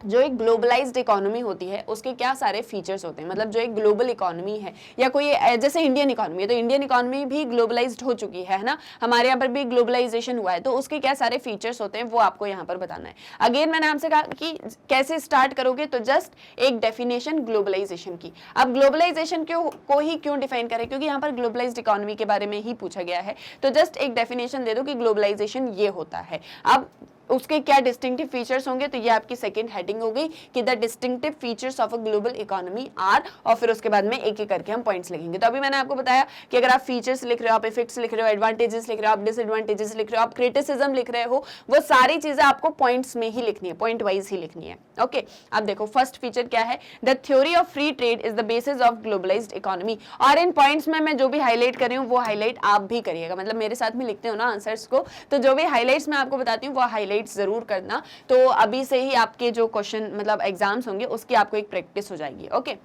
जो एक ग्लोबलाइज्ड इकोनॉमी होती है उसके क्या सारे फीचर्स होते हैं, मतलब जो एक ग्लोबल इकोनॉमी है, या कोई जैसे इंडियन इकोनॉमी है, तो इंडियन इकोनॉमी भी ग्लोबलाइज्ड हो चुकी है ना, हमारे यहाँ पर भी ग्लोबलाइजेशन हुआ है, तो उसके क्या सारे फीचर्स होते हैं वो आपको यहाँ पर बताना है। अगेन मैंने आपसे कहा कि कैसे स्टार्ट करोगे, तो जस्ट एक डेफिनेशन ग्लोबलाइजेशन की। अब ग्लोबलाइजेशन को ही क्यों डिफाइन करें, क्योंकि यहाँ पर ग्लोबलाइज्ड इकोनॉमी के बारे में ही पूछा गया है, तो जस्ट एक डेफिनेशन दे दो कि ग्लोबलाइजेशन ये होता है। अब उसके क्या डिस्टिंक्टिव फीचर्स होंगे, तो ये आपकी सेकंड हेडिंग हो गई कि the distinctive features of a global economy are, और फिर उसके बाद में एक एक करके हम पॉइंट्स लिखेंगे। तो अभी मैंने आपको बताया कि अगर आप फीचर्स लिख रहे हो, आप इफेक्ट्स लिख रहे हो, एडवांटेजेस लिख रहे हो, आप डिसएडवांटेजेस लिख रहे हो, आप क्रिटिसिज्म लिख रहे हो, वो सारी चीजें आपको पॉइंट्स में ही लिखनी है, पॉइंट वाइज ही लिखनी है। ओके, अब देखो फर्स्ट फीचर क्या है, the theory of free trade is the basis of globalised economy. और इन पॉइंट्स में मैं जो भी हाईलाइट कर रही हूँ वो हाईलाइट आप भी करिएगा, मतलब मेरे साथ में लिखते हो ना आंसर्स को, तो जो भी हाईलाइट्स मैं आपको बताती हूँ वो हाईलाइट्स जरूर करना, तो अभी से ही आपके जो क्वेश्चन मतलब एग्जाम्स होंगे उसकी आपको एक प्रैक्टिस हो जाएगी। ओके,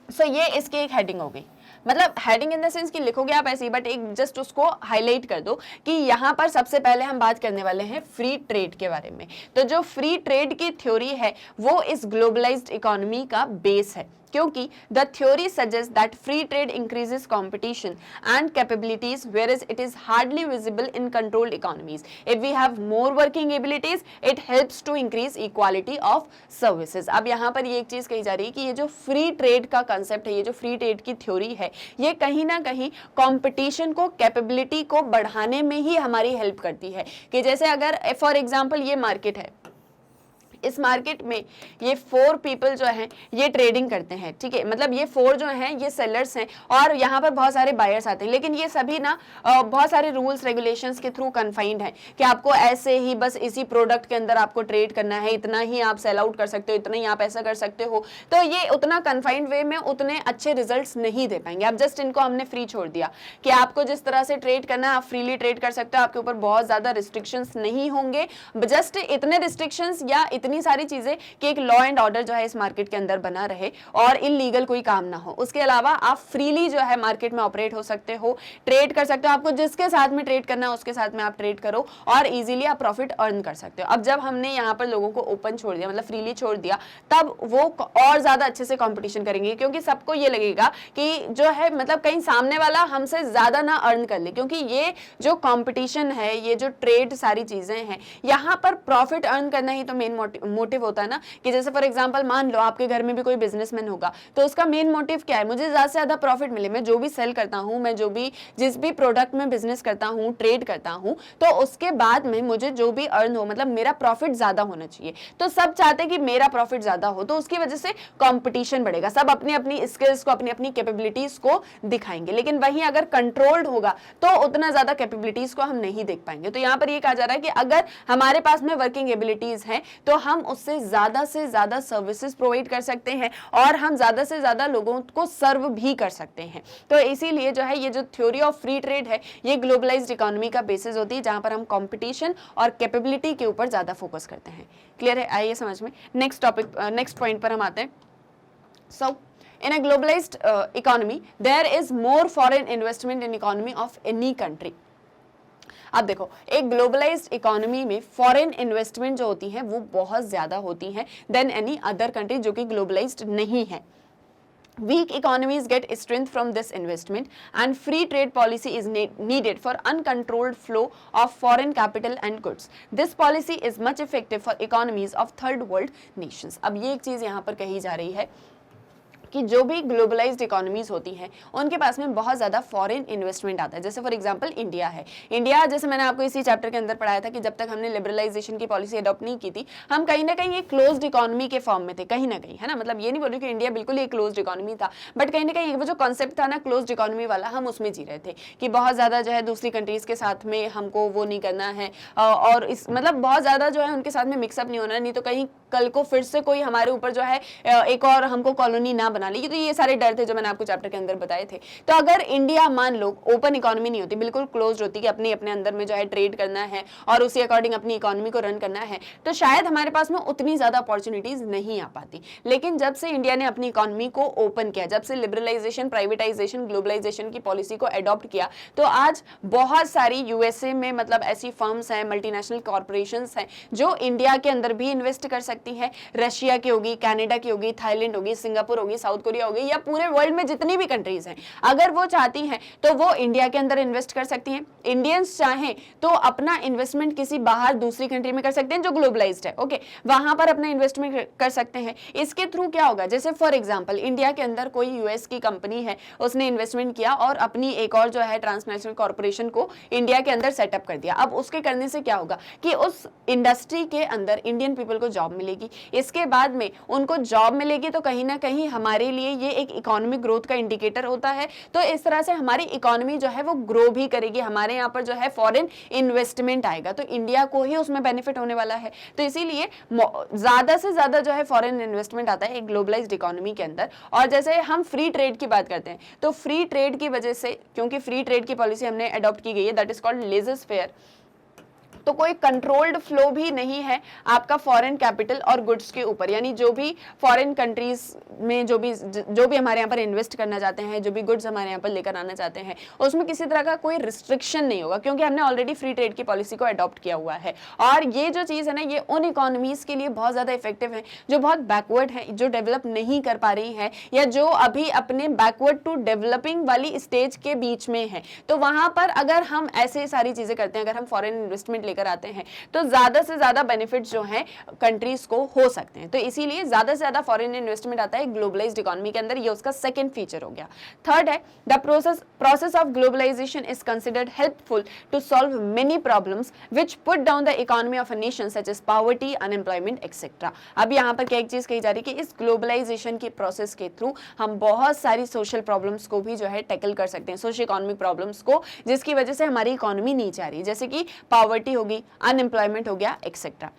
सो ये इसकी एक हेडिंग हो गई, मतलब हेडिंग इन द सेंस कि लिखोगे आप ऐसे ही, बट एक जस्ट उसको हाईलाइट कर दो कि यहाँ पर सबसे पहले हम बात करने वाले हैं फ्री ट्रेड के बारे में। तो जो फ्री ट्रेड की थ्योरी है वो इस ग्लोबलाइज्ड इकोनॉमी का बेस है, क्योंकि the theory suggests that free trade increases competition and capabilities, whereas it is hardly visible in controlled economies. If we have more working abilities, it helps to increase equality of services. अब यहाँ पर ये एक चीज कही जा रही है कि ये जो फ्री ट्रेड का कंसेप्ट है, ये जो फ्री ट्रेड की थ्योरी है, ये कहीं ना कहीं कंपटीशन को, कैपेबिलिटी को बढ़ाने में ही हमारी हेल्प करती है। कि जैसे अगर फॉर एग्जाम्पल ये मार्केट है, इस मार्केट में ये 4 पीपल जो हैं ये ट्रेडिंग करते हैं, ठीक है, मतलब ये 4 जो हैं ये सेलर्स हैं और यहाँ पर बहुत सारे बायर्स आते हैं, लेकिन ये सभी ना बहुत सारे रूल्स रेगुलेशंस के थ्रू कन्फाइंड हैं कि आपको ऐसे ही बस इसी प्रोडक्ट के अंदर आपको ट्रेड करना है, इतना ही आप सेल आउट कर सकते हो, इतना ही आप ऐसा कर सकते हो, तो ये उतना कन्फाइंड वे में उतने अच्छे रिजल्ट्स नहीं दे पाएंगे। अब जस्ट इनको हमने फ्री छोड़ दिया कि आपको जिस तरह से ट्रेड करना है आप फ्रीली ट्रेड कर सकते हो, आपके ऊपर बहुत ज्यादा रिस्ट्रिक्शंस नहीं होंगे, जस्ट इतने रिस्ट्रिक्शंस या इतनी सारी चीजें कि एक लॉ एंड ऑर्डर जो है इस मार्केट के अंदर बना रहे और इलीगल कोई काम ना हो। उसके अलावा आप फ्रीली जो है मार्केट में ऑपरेट हो सकते हो, ट्रेड कर सकते हो, आपको जिसके साथ में ट्रेड करना है उसके साथ में आप ट्रेड करो और इजीली आप प्रॉफिट अर्न कर सकते हो। अब जब हमने यहाँ पर लोगों को ओपन छोड़ दिया, मतलब फ्रीली छोड़ दिया, तब वो और ज्यादा अच्छे से कॉम्पिटिशन करेंगे, क्योंकि सबको ये लगेगा कि जो है मतलब कहीं सामने वाला हमसे ज्यादा ना अर्न कर ले, क्योंकि ये जो कॉम्पिटिशन है, ये जो ट्रेड सारी चीजें हैं, यहाँ पर प्रॉफिट अर्न करना ही तो मेन मोटिव होता है ना। कि जैसे फॉर एग्जांपल मान लो आपके घर में भी कोई बिजनेसमैन होगा, तो उसका मेन मोटिव क्या है, मुझे ज्यादा से ज्यादा प्रॉफिट मिले, मैं जो भी सेल करता हूं, मैं जो भी जिस भी प्रोडक्ट में बिजनेस करता हूं, ट्रेड करता हूं, तो उसके बाद में मुझे जो भी अर्न हो, मतलब मेरा प्रॉफिट ज्यादा होना चाहिए। तो सब चाहते हैं कि मेरा प्रॉफिट ज्यादा हो, तो उसकी वजह से कंपटीशन बढ़ेगा, सब अपनी अपनी स्किल्स को, अपनी अपनी कैपेबिलिटीज को दिखाएंगे। लेकिन वहीं अगर कंट्रोल्ड होगा तो उतना ज्यादा कैपेबिलिटीज को हम नहीं देख पाएंगे। तो यहाँ पर ये कहा जा रहा है कि अगर हमारे पास में वर्किंग एबिलिटीज हैं तो हम उससे ज्यादा सर्विसेज प्रोवाइड कर सकते हैं और हम ज्यादा से ज्यादा लोगों को सर्व भी कर सकते हैं। तो इसीलिए जो है ये जो थ्योरी ऑफ फ्री ट्रेड है ये ग्लोबलाइज्ड इकोनॉमी का बेसिस होती है, जहां पर हम कंपटीशन और कैपेबिलिटी के ऊपर ज्यादा फोकस करते हैं। क्लियर है, आइए समझ में। नेक्स्ट टॉपिक, नेक्स्ट पॉइंट पर हम आते हैं। सो in a globalized economy there is more foreign investment in economy of any country। अब देखो एक ग्लोबलाइज्ड इकोनॉमी में फॉरेन इन्वेस्टमेंट जो होती है वो बहुत ज्यादा होती है देन एनी अदर कंट्री जो कि ग्लोबलाइज्ड नहीं है। Weak economies get strength from this investment and free trade policy is needed for uncontrolled flow of foreign capital and goods. This policy is much effective for economies of third world nations। अब ये एक चीज यहाँ पर कही जा रही है कि जो भी ग्लोबलाइज्ड इकोनॉमीज होती हैं उनके पास में बहुत ज़्यादा फॉरेन इन्वेस्टमेंट आता है। जैसे फॉर एग्जांपल इंडिया है। इंडिया, जैसे मैंने आपको इसी चैप्टर के अंदर पढ़ाया था कि जब तक हमने लिबरलाइजेशन की पॉलिसी अडॉप्ट नहीं की थी, हम कहीं ना कहीं एक क्लोज्ड इकोनॉमी के फॉर्म में थे, कहीं ना कहीं, है ना। मतलब ये नहीं बोल रही कि इंडिया बिल्कुल ही क्लोज्ड इकोनॉमी था, बट कहीं ना कहीं वो जो कॉन्सेप्ट था ना क्लोज्ड इकोनॉमी वाला, हम उसमें जी रहे थे कि बहुत ज़्यादा जो है दूसरी कंट्रीज के साथ में हमको वो नहीं करना है, और इस मतलब बहुत ज़्यादा जो है उनके साथ में मिक्सअप नहीं होना, नहीं तो कहीं कल को फिर से कोई हमारे ऊपर जो है एक और हमको कॉलोनी ना बना ली। तो ये सारे डर थे जो मैंने आपको चैप्टर के अंदर बताए थे। तो अगर इंडिया मान लो ओपन इकोनॉमी नहीं होती, बिल्कुल क्लोज होती कि अपने अपने अंदर में जो है ट्रेड करना है और उसी अकॉर्डिंग अपनी इकोनॉमी को रन करना है, तो शायद हमारे पास में उतनी ज्यादा अपॉर्चुनिटीज नहीं आ पाती। लेकिन जब से इंडिया ने अपनी इकोनॉमी को ओपन किया, जब से लिबरलाइजेशन, प्राइवेटाइजेशन, ग्लोबलाइजेशन की पॉलिसी को अडॉप्ट किया, तो आज बहुत सारी यूएसए में मतलब ऐसी फर्म्स हैं, मल्टीनेशनल कॉर्पोरेशंस हैं जो इंडिया के अंदर भी इन्वेस्ट कर सकती हैं। रशिया की होगी, कनाडा की होगी, थाईलैंड होगी, सिंगापुर होगी, साउथ कोरिया होगी, या पूरे वर्ल्ड में जितनी भी कंट्रीज हैं, अगर वो चाहती हैं तो वो इंडिया के अंदर इन्वेस्ट कर सकती हैं। इंडियंस चाहें तो अपना इन्वेस्टमेंट किसी बाहर दूसरी कंट्री में कर सकते हैं जो ग्लोबलाइज्ड है, ओके, वहां पर अपना इन्वेस्टमेंट कर सकते हैं। इसके थ्रू क्या होगा, जैसे फॉर एग्जांपल इंडिया के अंदर कोई यूएस की कंपनी है, उसने इन्वेस्टमेंट किया और अपनी एक और जो है ट्रांसनेशनल कॉर्पोरेशन को इंडिया के अंदर सेटअप कर दिया। अब उसके करने से क्या होगा कि उस इंडस्ट्री के अंदर इंडियन पीपल को जॉब मिलेगी। इसके बाद में उनको जॉब मिलेगी तो कहीं ना कहीं हमारे लिए ये एक इकोनॉमिक ग्रोथ का इंडिकेटर होता है। तो इस तरह से हमारी इकोनॉमी जो है वो ग्रो भी करेगी, हमारे यहाँ पर जो है फॉरेन इन्वेस्टमेंट आएगा, तो इंडिया को ही उसमें बेनिफिट होने वाला है। तो इसीलिए ज्यादा से ज्यादा जो है फॉरेन इन्वेस्टमेंट आता है एक ग्लोबलाइज्ड इकोनॉमी के अंदर। और जैसे हम फ्री ट्रेड की बात करते हैं, तो फ्री ट्रेड की वजह से, क्योंकि फ्री ट्रेड की पॉलिसी हमने अडॉप्ट की गई है, दैट इज कॉल्ड लेज़र-फेयर, तो कोई कंट्रोल्ड फ्लो भी नहीं है आपका फॉरेन कैपिटल और गुड्स के ऊपर। यानी जो भी फॉरेन कंट्रीज में जो भी हमारे यहाँ पर इन्वेस्ट करना चाहते हैं, जो भी गुड्स हमारे यहाँ पर लेकर आना चाहते हैं, उसमें किसी तरह का कोई रिस्ट्रिक्शन नहीं होगा, क्योंकि हमने ऑलरेडी फ्री ट्रेड की पॉलिसी को अडॉप्ट किया हुआ है। और ये जो चीज़ है ना, ये उन इकोनॉमीज के लिए बहुत ज़्यादा इफेक्टिव है जो बहुत बैकवर्ड है, जो डेवलप नहीं कर पा रही है, या जो अभी अपने बैकवर्ड टू डेवलपिंग वाली स्टेज के बीच में है। तो वहां पर अगर हम ऐसे सारी चीजें करते हैं, अगर हम फॉरेन इन्वेस्टमेंट लेकर आते हैं, तो ज्यादा से ज्यादा बेनिफिट्स जो हैं कंट्रीज को हो सकते हैं। तो इसीलिए ज्यादा से ज्यादा फॉरेन इन्वेस्टमेंट आता है ग्लोबलाइज्ड इकोनॉमी के अंदर। ये उसका सेकंड फीचर हो गया। थर्ड है, the process of globalisation is considered helpful to solve many problems which put down the economy of a nation such as poverty, unemployment etcetera. अब यहाँ पर क्या एक चीज कही जा रही है कि इस ग्लोबलाइजेशन की प्रोसेस के थ्रू हम बहुत सारी सोशल प्रॉब्लम्स को भी जो है टैकल कर सकते हैं, सोशल इकोनॉमिक प्रॉब्लम्स को, जिसकी वजह से हमारी इकोनॉमी नीचे आ रही है, जैसे कि पॉवर्टी होगी, अनएम्प्लॉयमेंट हो गया, etcetera.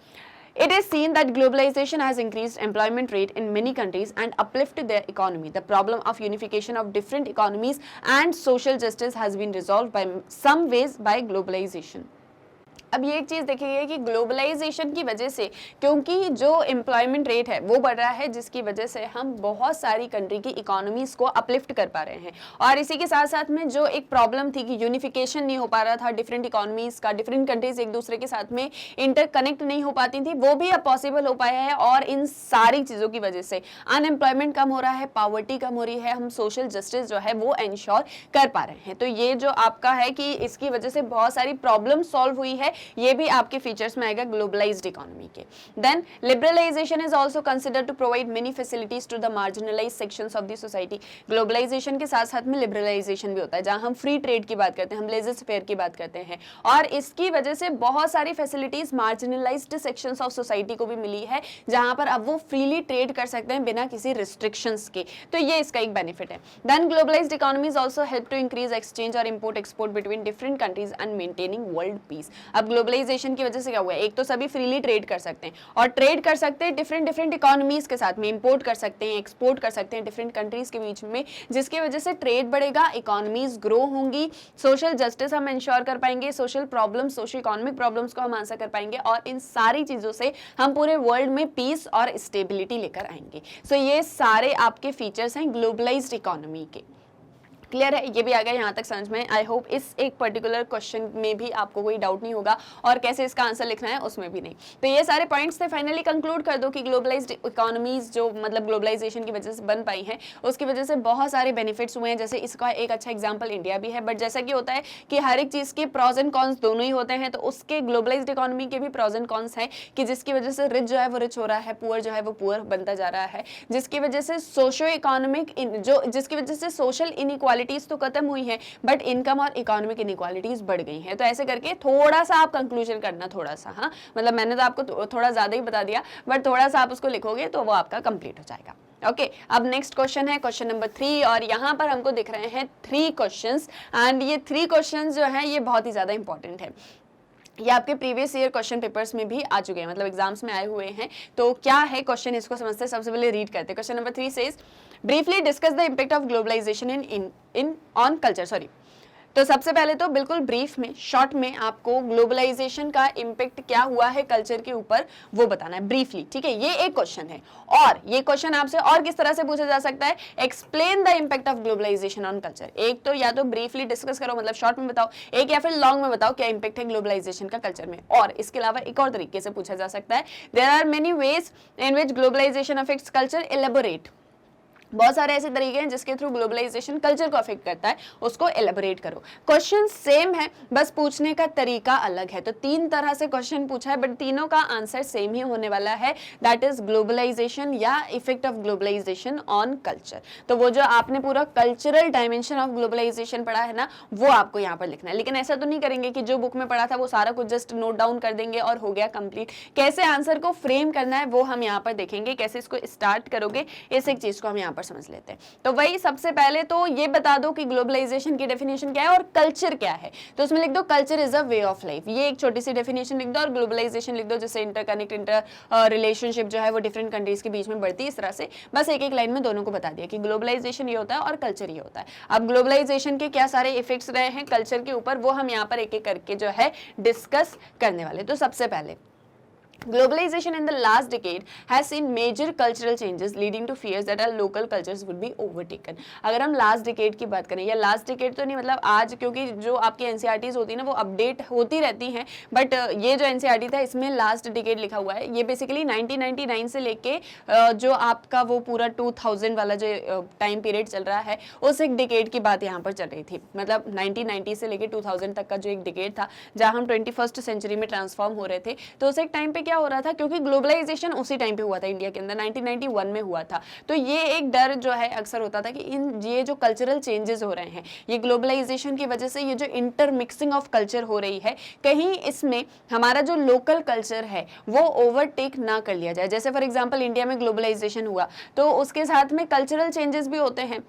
It is seen that globalization has increased employment rate in many countries and uplifted their economy. The problem of unification of different economies and social justice has been resolved by some ways by globalization. अब ये एक चीज देखिए कि globalisation की वजह से, क्योंकि जो एम्प्लॉयमेंट रेट है वो बढ़ रहा है, जिसकी वजह से हम बहुत सारी कंट्री की इकोनॉमीज को अपलिफ्ट कर पा रहे हैं। और इसी के साथ साथ में जो एक प्रॉब्लम थी कि यूनिफिकेशन नहीं हो पा रहा था डिफरेंट इकोनॉमीज का, डिफरेंट कंट्रीज एक दूसरे के साथ में इंटरकनेक्ट नहीं हो पाती थी, वो भी अब पॉसिबल हो पाया है। और इन सारी चीजों की वजह से अनएम्प्लॉयमेंट कम हो रहा है, पॉवर्टी कम हो रही है, हम सोशल जस्टिस जो है वो इंश्योर कर पा रहे हैं। तो ये जो आपका है कि इसकी वजह से बहुत सारी प्रॉब्लम सॉल्व हुई है, ये भी आपके फीचर्स में आएगा ग्लोबलाइज्ड इकोनॉमी के। Then liberalisation is also considered to provide many facilities to the marginalised sections of the society. Globalisation के साथ साथ में लिबरलाइजेशन भी होता है, जहां हम फ्री ट्रेड की बात करते हैं, हम लेज़र-फेयर की बात करते हैं, और इसकी वजह से बहुत सारी facilities marginalised sections of society को भी मिली है, जहां पर अब वो फ्रीली ट्रेड कर सकते हैं बिना किसी रिस्ट्रिक्शंस के। तो ये इसका एक बेनिफिट है। Then globalised economies also help to increase exchange और import export between different countries and maintaining world peace. अब ग्लोबलाइजेशन की वजह से क्या हुआ है, एक तो सभी फ्रीली ट्रेड कर सकते हैं, और ट्रेड कर सकते हैं डिफरेंट इकोनॉमीज के साथ में, इंपोर्ट कर सकते हैं, एक्सपोर्ट कर सकते हैं डिफरेंट कंट्रीज के बीच में, जिसकी वजह से ट्रेड बढ़ेगा, इकोनॉमीज ग्रो होंगी, सोशल जस्टिस हम इंश्योर कर पाएंगे, social problems, social economic problems को हम आंसर कर पाएंगे, और इन सारी चीजों से हम पूरे वर्ल्ड में पीस और स्टेबिलिटी लेकर आएंगे। सो ये सारे आपके फीचर्स हैं ग्लोबलाइज्ड इकोनॉमी के। क्लियर है, ये भी आ गया यहाँ तक समझ में। आई होप इस एक पर्टिकुलर क्वेश्चन में भी आपको कोई डाउट नहीं होगा और कैसे इसका आंसर लिखना है उसमें भी नहीं। तो ये सारे पॉइंट्स थे। फाइनली कंक्लूड कर दो कि ग्लोबलाइज्ड इकोनॉमीज जो मतलब ग्लोबलाइजेशन की वजह से बन पाई हैं, उसकी वजह से बहुत सारे बेनिफिट्स हुए हैं। जैसे इसका एक अच्छा एग्जाम्पल इंडिया भी है, बट जैसा कि होता है कि हर एक चीज़ के प्रॉज एंड कॉन्स दोनों ही होते हैं, तो उसके ग्लोबलाइज्ड इकोनॉमी के भी प्रॉज एंड कॉन्स हैं कि जिसकी वजह से रिच जो है वो रिच हो रहा है, पुअर जो है वो पुअर बनता जा रहा है, जिसकी वजह से सोशो इकोनॉमिक जिसकी वजह से सोशल इनइक्वालिटीज तो खत्म हुई है बट इनकम और इकोनॉमिक इनइक्वालिटीज बढ़ गई हैं। तो ऐसे करके थोड़ा सा आप कंक्लूजन करना, थोड़ा सा, हाँ मतलब मैंने तो आपको थोड़ा ज्यादा ही बता दिया, बट थोड़ा सा आप उसको लिखोगे तो वो आपका कंप्लीट हो जाएगा। ओके, अब नेक्स्ट क्वेश्चन है क्वेश्चन नंबर 3 और यहाँ पर हमको दिख रहे हैं 3 क्वेश्चंस एंड ये 3 क्वेश्चंस जो हैं ये बहुत ही ज्यादा इंपॉर्टेंट है। ये आपके प्रीवियस ईयर क्वेश्चन पेपर्स में भी आ चुके हैं, मतलब एग्जाम्स में आए हुए हैं। तो क्या है क्वेश्चन, इसको समझते हैं। सबसे पहले रीड करते हैं। Question number 3 says briefly discuss the impact of globalisation in on culture. Sorry, तो सबसे पहले तो बिल्कुल ब्रीफ में, शॉर्ट में आपको ग्लोबलाइजेशन का इम्पैक्ट क्या हुआ है कल्चर के ऊपर वो बताना है ब्रीफली, ठीक है। ये एक क्वेश्चन है और ये क्वेश्चन आपसे और किस तरह से पूछा जा सकता है, explain the impact of globalisation on culture. एक तो या तो ब्रीफली डिस्कस करो मतलब शॉर्ट में बताओ, एक या फिर लॉन्ग में बताओ क्या इम्पैक्ट है ग्लोबलाइजेशन का कल्चर में। और इसके अलावा एक और तरीके से पूछा जा सकता है, there are many ways in which globalisation affects culture, elaborate. बहुत सारे ऐसे तरीके हैं जिसके थ्रू ग्लोबलाइजेशन कल्चर को अफेक्ट करता है, उसको एलेबोरेट करो। क्वेश्चन सेम है, बस पूछने का तरीका अलग है। तो 3 तरह से क्वेश्चन पूछा है बट तीनों का आंसर सेम ही होने वाला है, दैट इज ग्लोबलाइजेशन या effect of globalisation on culture. तो वो जो आपने पूरा कल्चरल डायमेंशन ऑफ ग्लोबलाइजेशन पढ़ा है ना, वो आपको यहाँ पर लिखना है। लेकिन ऐसा तो नहीं करेंगे कि जो बुक में पढ़ा था वो सारा कुछ जस्ट नोट डाउन कर देंगे और हो गया कंप्लीट। कैसे आंसर को फ्रेम करना है वो हम यहाँ पर देखेंगे, कैसे इसको स्टार्ट करोगे, इस एक चीज को हम यहाँ समझ लेते हैं। तो वही सबसे पहले तो ये बता दो कि ग्लोबलाइजेशन की डेफिनेशन क्या है और कल्चर क्या है। तो उसमें लिख दो culture is a way of life, ये एक छोटी सी डेफिनेशन लिख दो, और ग्लोबलाइजेशन लिख दो जैसे इंटरकनेक्ट, इंटर रिलेशनशिप जो है वो डिफरेंट कंट्रीज के बीच में बढ़ती है। इस तरह से बस एक एक लाइन में दोनों को बता दिया कि ग्लोबलाइजेशन ये होता है और कल्चर ये होता है। अब ग्लोबलाइजेशन के क्या सारे इफेक्ट्स रहे हैं कल्चर के ऊपर वो हम यहाँ पर एक एक करके जो है डिस्कस करने वाले। तो सबसे पहले globalization in the last decade has seen major cultural changes leading to fears that our local cultures would be overtaken। अगर हम लास्ट डिकेड की बात करें, या लास्ट डिकेड तो नहीं मतलब आज, क्योंकि जो आपकी एनसीईआरटीज होती है ना वो अपडेट होती रहती हैं, बट ये जो एनसीईआरटी था इसमें लास्ट डिकेड लिखा हुआ है। ये बेसिकली 1999 से लेके जो आपका वो पूरा 2000 वाला जो टाइम पीरियड चल रहा है उस एक डिकेड की बात यहाँ पर चल रही थी। मतलब 1990 से लेके 2000 तक का जो एक डिकेड था जहाँ हम 21st सेंचुरी में ट्रांसफॉर्म हो रहे थे। तो उस एक टाइम पे क्या हो रहा था, क्योंकि ग्लोबलाइजेशन उसी टाइम पे हुआ था इंडिया के अंदर, 1991 में हुआ था। तो ये एक डर जो है अक्सर होता था कि ये जो कल्चरल चेंजेस हो रहे हैं ये ग्लोबलाइजेशन की वजह से, ये जो इंटरमिक्सिंग ऑफ कल्चर हो रही है, कहीं इसमें हमारा जो लोकल कल्चर है वो ओवरटेक ना कर लिया जाए। जैसे फॉर एग्जांपल इंडिया में ग्लोबलाइजेशन हुआ तो उसके साथ में कल्चरल चेंजेस भी होते हैं।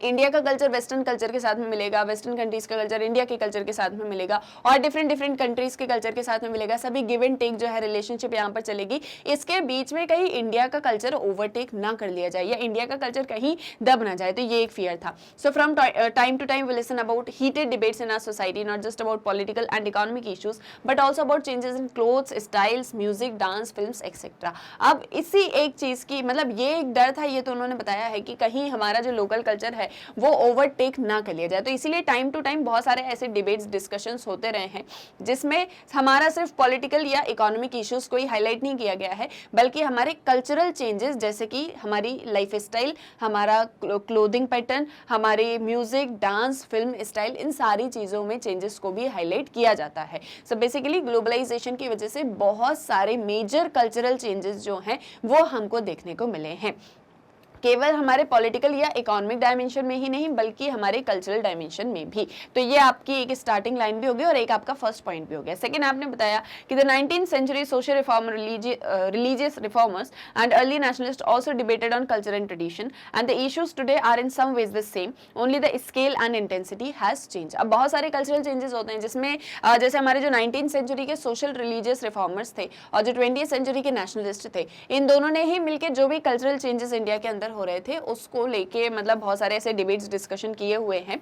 इंडिया का कल्चर वेस्टर्न कल्चर के साथ में मिलेगा, वेस्टर्न कंट्रीज का कल्चर इंडिया के कल्चर के साथ में मिलेगा, और डिफरेंट कंट्रीज के कल्चर के साथ में मिलेगा। सभी गिव एंड टेक जो है रिलेशनशिप यहाँ पर चलेगी। इसके बीच में कहीं इंडिया का कल्चर ओवरटेक ना कर लिया जाए या इंडिया का कल्चर कहीं दब ना जाए, तो ये एक फियर था। So from time to time we listen about heated debates in our society, not just about political and economic issues but also about changes in clothes, styles, music, dance, films etcetera. अब इसी एक चीज की मतलब ये एक डर था, ये तो उन्होंने बताया है कि कहीं हमारा जो लोकल कल्चर है वो ओवरटेक ना कर लिया जाए। तो इसीलिए टाइम टू टाइम बहुत सारे ऐसे डिबेट्स, डिस्कशंस होते रहे हैं जिसमें हमारा सिर्फ पॉलिटिकल या इकोनॉमिक इश्यूज को ही हाईलाइट नहीं किया गया है, बल्कि हमारे कल्चरल चेंजेस जैसे कि हमारी लाइफ स्टाइल, हमारा क्लोथिंग पैटर्न, हमारे म्यूजिक, डांस, फिल्म स्टाइल, इन सारी चीज़ों में चेंजेस को भी हाईलाइट किया जाता है। सो बेसिकली ग्लोबलाइजेशन की वजह से बहुत सारे मेजर कल्चरल चेंजेस जो हैं वो हमको देखने को मिले हैं, केवल हमारे पॉलिटिकल या इकोनॉमिक डायमेंशन में ही नहीं बल्कि हमारे कल्चरल डायमेंशन में भी। तो ये आपकी एक स्टार्टिंग लाइन भी होगी और एक आपका फर्स्ट पॉइंट भी हो गया। सेकंड, आपने बताया कि the 19th century social reform, religious reformers and early nationalist also debated on culture and tradition and the issues today are in some ways the same, only the scale and intensity has change. अब बहुत सारे cultural changes होते हैं जिसमें जैसे हमारे जो 19th century के सोशल रिलीजियस रिफॉर्मर्स थे और जो 20th सेंचुरी के नेशनलिस्ट थे, इन दोनों ने ही मिलकर जो भी कल्चरल चेंजेस इंडिया के अंदर हो रहे थे उसको लेके मतलब बहुत सारे ऐसे डिबेट्स, डिस्कशन किए हुए हैं।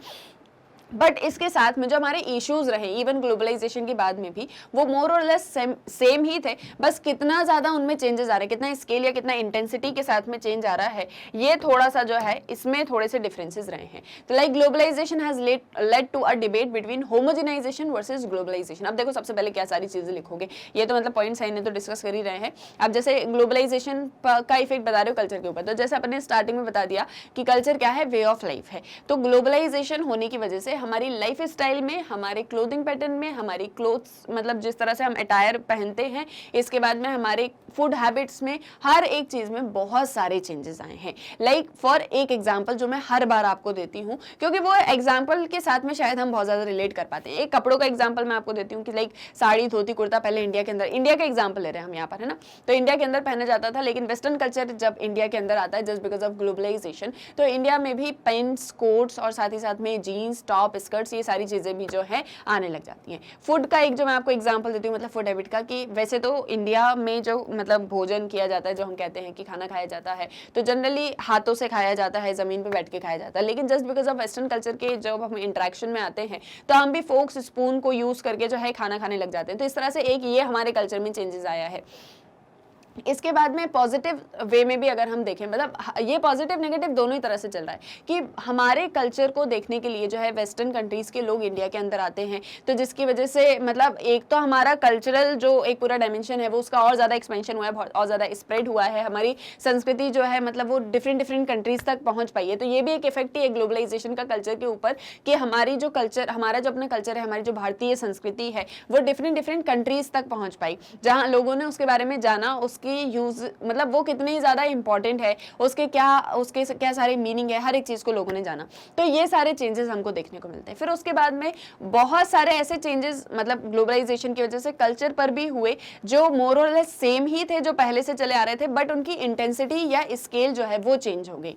बट इसके साथ में जो हमारे इश्यूज रहे इवन ग्लोबलाइजेशन के बाद में भी, वो मोर और लेस सेम ही थे, बस कितना ज़्यादा उनमें चेंजेस आ रहे हैं, कितना स्केल या कितना इंटेंसिटी के साथ में चेंज आ रहा है, ये थोड़ा सा जो है इसमें थोड़े से डिफरेंसेस रहे हैं। तो like globalization has led to a debate between homogenization versus globalization. अब देखो सबसे पहले क्या सारी चीज़ें लिखोगे, ये तो मतलब पॉइंट्स है, तो डिस्कस कर ही रहे हैं। अब जैसे ग्लोबलाइजेशन का इफेक्ट बता रहे हो कल्चर के ऊपर, तो जैसे अपने स्टार्टिंग में बता दिया कि कल्चर क्या है, वे ऑफ लाइफ है। तो ग्लोबलाइजेशन होने की वजह से हमारी लाइफ स्टाइल में, हमारे क्लोथिंग पैटर्न में, हमारी क्लोथ्स मतलब जिस तरह से हम अटायर पहनते हैं, इसके बाद में हमारे फूड हैबिट्स में, हर एक चीज में बहुत सारे चेंजेस आए हैं। लाइक फॉर एक एग्जांपल जो मैं हर बार आपको देती हूँ, क्योंकि वो एग्जांपल के साथ में शायद हम बहुत ज्यादा रिलेट कर पाते हैं। एक कपड़ों का एग्जांपल मैं आपको देती हूँ कि लाइक साड़ी, धोती, कुर्ता पहले इंडिया के अंदर, इंडिया का एग्जांपल ले रहे हैं हम यहाँ पर, है ना, तो इंडिया के अंदर पहना जाता था, लेकिन वेस्टर्न कल्चर जब इंडिया के अंदर आता है जस्ट बिकॉज ऑफ ग्लोबलाइजेशन, तो इंडिया में भी पैंट्स, कोट्स और साथ ही साथ में जीन्स, टॉप, स्कर्ट्स, ये सारी चीजें भी जो है आने लग जाती हैं। फूड का एक जो मैं आपको एग्जांपल देती हूँ, मतलब फूड हैबिट का, कि वैसे तो इंडिया में जो मतलब भोजन किया जाता है, जो हम कहते हैं कि खाना खाया जाता है, तो जनरली हाथों से खाया जाता है, जमीन पे बैठ के खाया जाता है, लेकिन just because of western culture के जब हम इंटरेक्शन में आते हैं तो हम भी फोक्स, स्पून को यूज करके जो है खाना खाने लग जाते हैं। तो इस तरह से एक ये हमारे कल्चर में चेंजेस आया है। इसके बाद में पॉजिटिव वे में भी अगर हम देखें, मतलब ये पॉजिटिव नेगेटिव दोनों ही तरह से चल रहा है कि हमारे कल्चर को देखने के लिए जो है वेस्टर्न कंट्रीज के लोग इंडिया के अंदर आते हैं, तो जिसकी वजह से मतलब एक तो हमारा कल्चरल जो एक पूरा डायमेंशन है वो उसका और ज़्यादा एक्सपेंशन हुआ है, बहुत और ज़्यादा स्प्रेड हुआ है, हमारी संस्कृति जो है मतलब वो डिफरेंट कंट्रीज तक पहुँच पाई है। तो ये भी एक इफेक्ट ही है ग्लोबलाइजेशन का कल्चर के ऊपर, कि हमारी जो कल्चर, हमारा जो अपना कल्चर है, हमारी जो भारतीय संस्कृति है, वो डिफरेंट कंट्रीज तक पहुँच पाई, जहाँ लोगों ने उसके बारे में जाना, उसकी यूज मतलब वो कितनी ज्यादा इंपॉर्टेंट है, उसके क्या सारे मीनिंग है, हर एक चीज को लोगों ने जाना। तो ये सारे चेंजेस हमको देखने को मिलते हैं। फिर उसके बाद में बहुत सारे ऐसे चेंजेस मतलब ग्लोबलाइजेशन की वजह से कल्चर पर भी हुए, जो मोर और लेस सेम ही थे, जो पहले से चले आ रहे थे, बट उनकी इंटेंसिटी या स्केल जो है वो चेंज हो गई।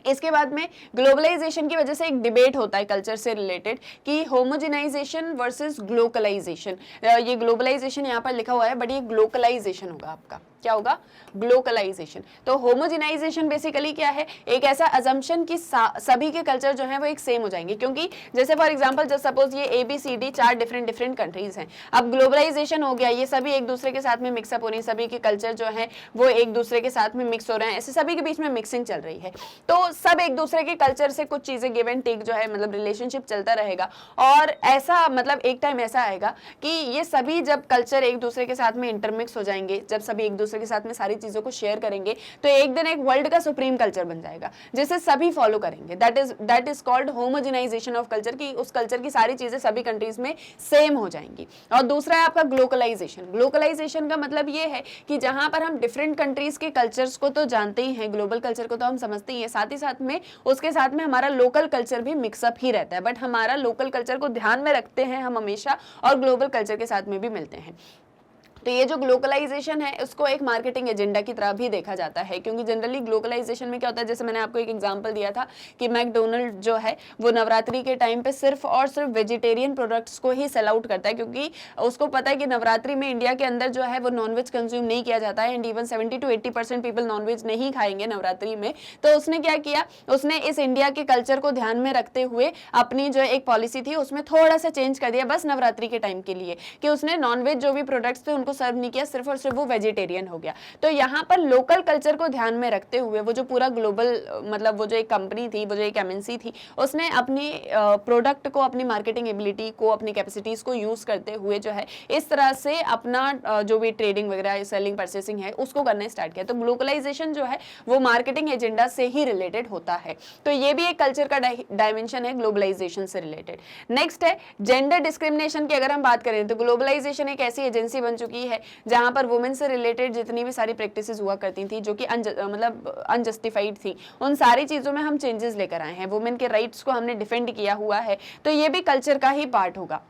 इसके बाद में ग्लोबलाइजेशन की वजह से एक डिबेट होता है कल्चर से रिलेटेड कि होमोजेनाइजेशन वर्सेस ग्लोकलाइजेशन। ये ग्लोबलाइजेशन यहाँ पर लिखा हुआ है, बट ये ग्लोकलाइजेशन होगा आपका, क्या होगा, ग्लोकलाइजेशन। तो होमोजेनाइजेशन बेसिकली क्या है, एक ऐसा अजम्पशन कि सभी के कल्चर जो है वो एक सेम हो जाएंगे, क्योंकि जैसे फॉर एग्जांपल जस्ट सपोज ये ABCD 4 डिफरेंट कंट्रीज हैं, अब ग्लोबलाइजेशन हो गया, ये सभी एक दूसरे के साथ में मिक्सअप हो रही है, सभी के कल्चर जो है वो एक दूसरे के साथ में मिक्स हो रहे हैं, ऐसे सभी के बीच में मिक्सिंग चल रही है, तो सब एक दूसरे के कल्चर से कुछ चीजें गिव एंड टेक जो है मतलब रिलेशनशिप चलता रहेगा। और ऐसा मतलब एक टाइम ऐसा आएगा कि ये सभी जब कल्चर एक दूसरे के साथ में इंटरमिक्स हो जाएंगे, जब सभी एक दूसरे के साथ में सारी चीजों को शेयर करेंगे, तो एक दिन एक वर्ल्ड का सुप्रीम कल्चर बन जाएगा जिसे सभी फॉलो करेंगे। That is called homogenization of culture, की उस कल्चर की सारी चीजें सभी कंट्रीज में सेम हो जाएंगी। और दूसरा है आपका ग्लोकलाइजेशन। ग्लोकलाइजेशन का मतलब ये है कि जहां पर हम डिफरेंट कंट्रीज के कल्चर्स को तो जानते ही हैं, ग्लोबल कल्चर को तो हम समझते ही हैं, साथ ही साथ में उसके साथ में हमारा लोकल कल्चर भी मिक्सअप ही रहता है, बट हमारा लोकल कल्चर को ध्यान में रखते हैं हम हमेशा, और ग्लोबल कल्चर के साथ में भी मिलते हैं। तो ये जो ग्लोकलाइजेशन है उसको एक मार्केटिंग एजेंडा की तरह भी देखा जाता है, क्योंकि जनरली ग्लोकलाइजेशन में क्या होता है, जैसे मैंने आपको एक एग्जांपल दिया था कि मैकडोनल्ड जो है वो नवरात्रि के टाइम पे सिर्फ और सिर्फ वेजिटेरियन प्रोडक्ट्स को ही सेल आउट करता है, क्योंकि उसको पता है कि नवरात्रि में इंडिया के अंदर जो है वो नॉनवेज कंज्यूम नहीं किया जाता है, and even 70 to 80% people non veg नहीं खाएंगे नवरात्रि में। तो उसने क्या किया, उसने इस इंडिया के कल्चर को ध्यान में रखते हुए अपनी जो एक पॉलिसी थी उसमें थोड़ा सा चेंज कर दिया, बस नवरात्रि के टाइम के लिए, कि उसने नॉनवेज जो भी प्रोडक्ट्स थे उनको सर्व नहीं किया, सिर्फ और सिर्फ वो वेजिटेरियन हो गया। तो यहाँ पर लोकल कल्चर को ध्यान में रखते हुए वो जो पूरा ग्लोबल मतलब वो जो एक कंपनी थी, वो जो एक MNC थी, उसने अपनी प्रोडक्ट को, अपनी मार्केटिंग एबिलिटी को, अपनी कैपेसिटीज को यूज करते हुए जो है इस तरह से अपना जो भी ट्रेडिंग वगैरह, सेलिंग, परचेसिंग है उसको करना स्टार्ट किया। तो ग्लोबलाइजेशन जो है वो मार्केटिंग एजेंडा से ही रिलेटेड होता है। तो ये भी एक कल्चर का डायमेंशन है ग्लोबलाइजेशन से रिलेटेड। नेक्स्ट है जेंडर डिस्क्रिमिनेशन की अगर हम बात करें तो ग्लोबलाइजेशन एक ऐसी एजेंसी बन चुकी है जहां पर वुमेन से रिलेटेड जितनी भी सारी प्रैक्टिसेस हुआ करती थी जो कि मतलब अनजस्टिफाइड थी, उन सारी चीजों में हम चेंजेस लेकर आए हैं। वुमेन के राइट्स को हमने डिफेंड किया हुआ है, तो ये भी कल्चर का ही पार्ट होगा।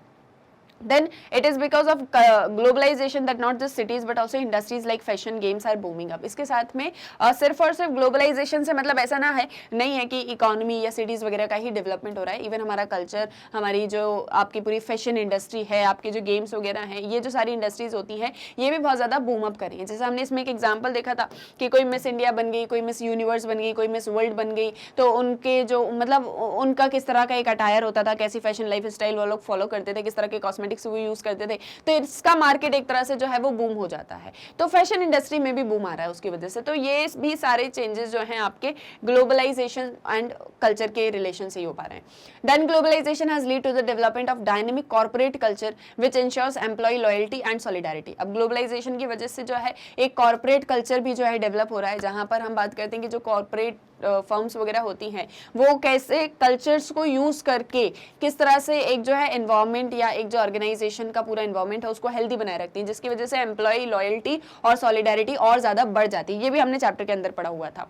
Then it is because of globalization that not just cities but also industries like fashion, games are booming up. इसके साथ में सिर्फ और सिर्फ ग्लोबलाइजेशन से मतलब ऐसा ना है नहीं है कि इकोनॉमी या सिटीज वगैरह का ही डेवलपमेंट हो रहा है, इवन हमारा कल्चर, हमारी जो आपकी पूरी फैशन इंडस्ट्री है, आपके जो गेम्स वगैरह हैं, ये जो सारी इंडस्ट्रीज होती हैं ये भी बहुत ज़्यादा बूम अप कर रही हैं। जैसे हमने इसमें एक एग्जाम्पल देखा था कि कोई मिस इंडिया बन गई, कोई मिस यूनिवर्स बन गई, कोई मिस वर्ल्ड बन गई, तो उनके जो मतलब उनका किस तरह का एक अटायर होता था, कैसी फैशन लाइफ स्टाइल वो लोग फॉलो करते थे, किस तरह के कॉस्मेटिक्स वो यूज करते थे, तो इसका मार्केट एक तरह से जो है वो बूम हो जाता है। तो फैशन इंडस्ट्री में भी बूम आ रहा है उसकी वजह से। तो ये भी सारे चेंजेस जो हैं आपके ग्लोबलाइजेशन एंड कल्चर के रिलेशन से ही हो पा रहे हैं। Then globalization has lead to the development of dynamic corporate culture which ensures employ loyalty and solidarity. अब ग्लोबलाइजेशन की वजह से जो है एक कॉर्पोरेट कल्चर भी जो है डेवलप हो रहा है, जहां पर हम बात करते हैं कि जो कॉर्पोरेट फर्म्स वगैरह होती हैं वो कैसे कल्चर्स को यूज करके किस तरह से एक जो है एनवायरनमेंट या एक जो ऑर्गेनाइजेशन का पूरा एनवायरनमेंट है उसको हेल्दी बनाए रखती हैं, जिसकी वजह से एम्प्लॉय लॉयल्टी और सॉलिडारिटी और ज्यादा बढ़ जाती है। ये भी हमने चैप्टर के अंदर पढ़ा हुआ था।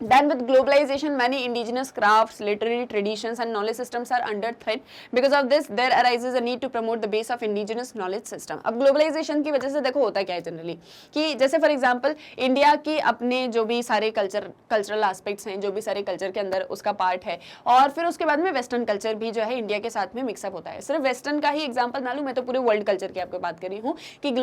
Then with globalization, many indigenous crafts, literary traditions and knowledge systems are under threat. Because of this, there arises a need to promote the base of indigenous knowledge system. अब globalization की वजह से देखो होता क्या है जनरली कि जैसे फॉर एग्जांपल इंडिया की अपने जो भी सारे कल्चरल एस्पेक्ट्स हैं, जो भी सारे कल्चर के अंदर उसका पार्ट है, और फिर उसके बाद में वेस्टर्न कल्चर भी जो है इंडिया के साथ में मिक्सअप होता है। सिर्फ वेस्टर्न का ही एग्जाम्पल ना लूँ, मैं तो पूरे वर्ल्ड कल्चर की आपको बात कर रही हूँ कि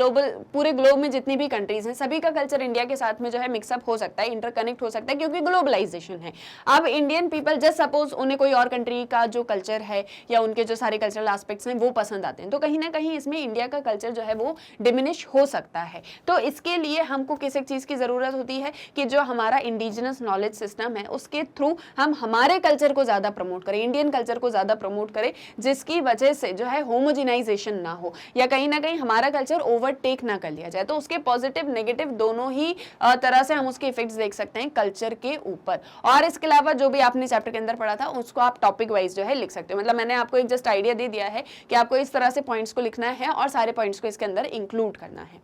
पूरे ग्लोब में जितनी भी कंट्रीज हैं सभी का कल्चर इंडिया के साथ में जो है मिक्सअप हो सकता है, इंटरकनेक्ट हो सकता है, क्योंकि ग्लोबलाइजेशन है। अब इंडियन पीपल जस्ट सपोज उन्हें कोई और कंट्री का जो कल्चर है या उनके जो सारे कल्चरल एस्पेक्ट्स हैं वो पसंद आते हैं, तो कहीं ना कहीं इसमें इंडिया का कल्चर जो है वो डिमिनिश हो सकता है। तो इसके लिए हमको किस एक चीज की जरूरत होती है कि जो हमारा इंडिजिनस नॉलेज सिस्टम है उसके थ्रू हम हमारे कल्चर को ज्यादा प्रमोट करें, इंडियन कल्चर को ज्यादा प्रमोट करें, जिसकी वजह से जो है होमोजिनाइजेशन ना हो या कहीं ना कहीं हमारा कल्चर ओवरटेक ना कर लिया जाए। तो उसके पॉजिटिव नेगेटिव दोनों ही तरह से हम उसके इफेक्ट्स देख सकते हैं कल्चर के ऊपर। और इसके अलावा जो भी आपने चैप्टर के अंदर पढ़ा था उसको आप टॉपिक वाइज जो है लिख सकते हो। मतलब मैंने आपको एक जस्ट आइडिया दे दिया है कि आपको इस तरह से पॉइंट्स को लिखना है और सारे पॉइंट्स को इसके अंदर इंक्लूड करना है।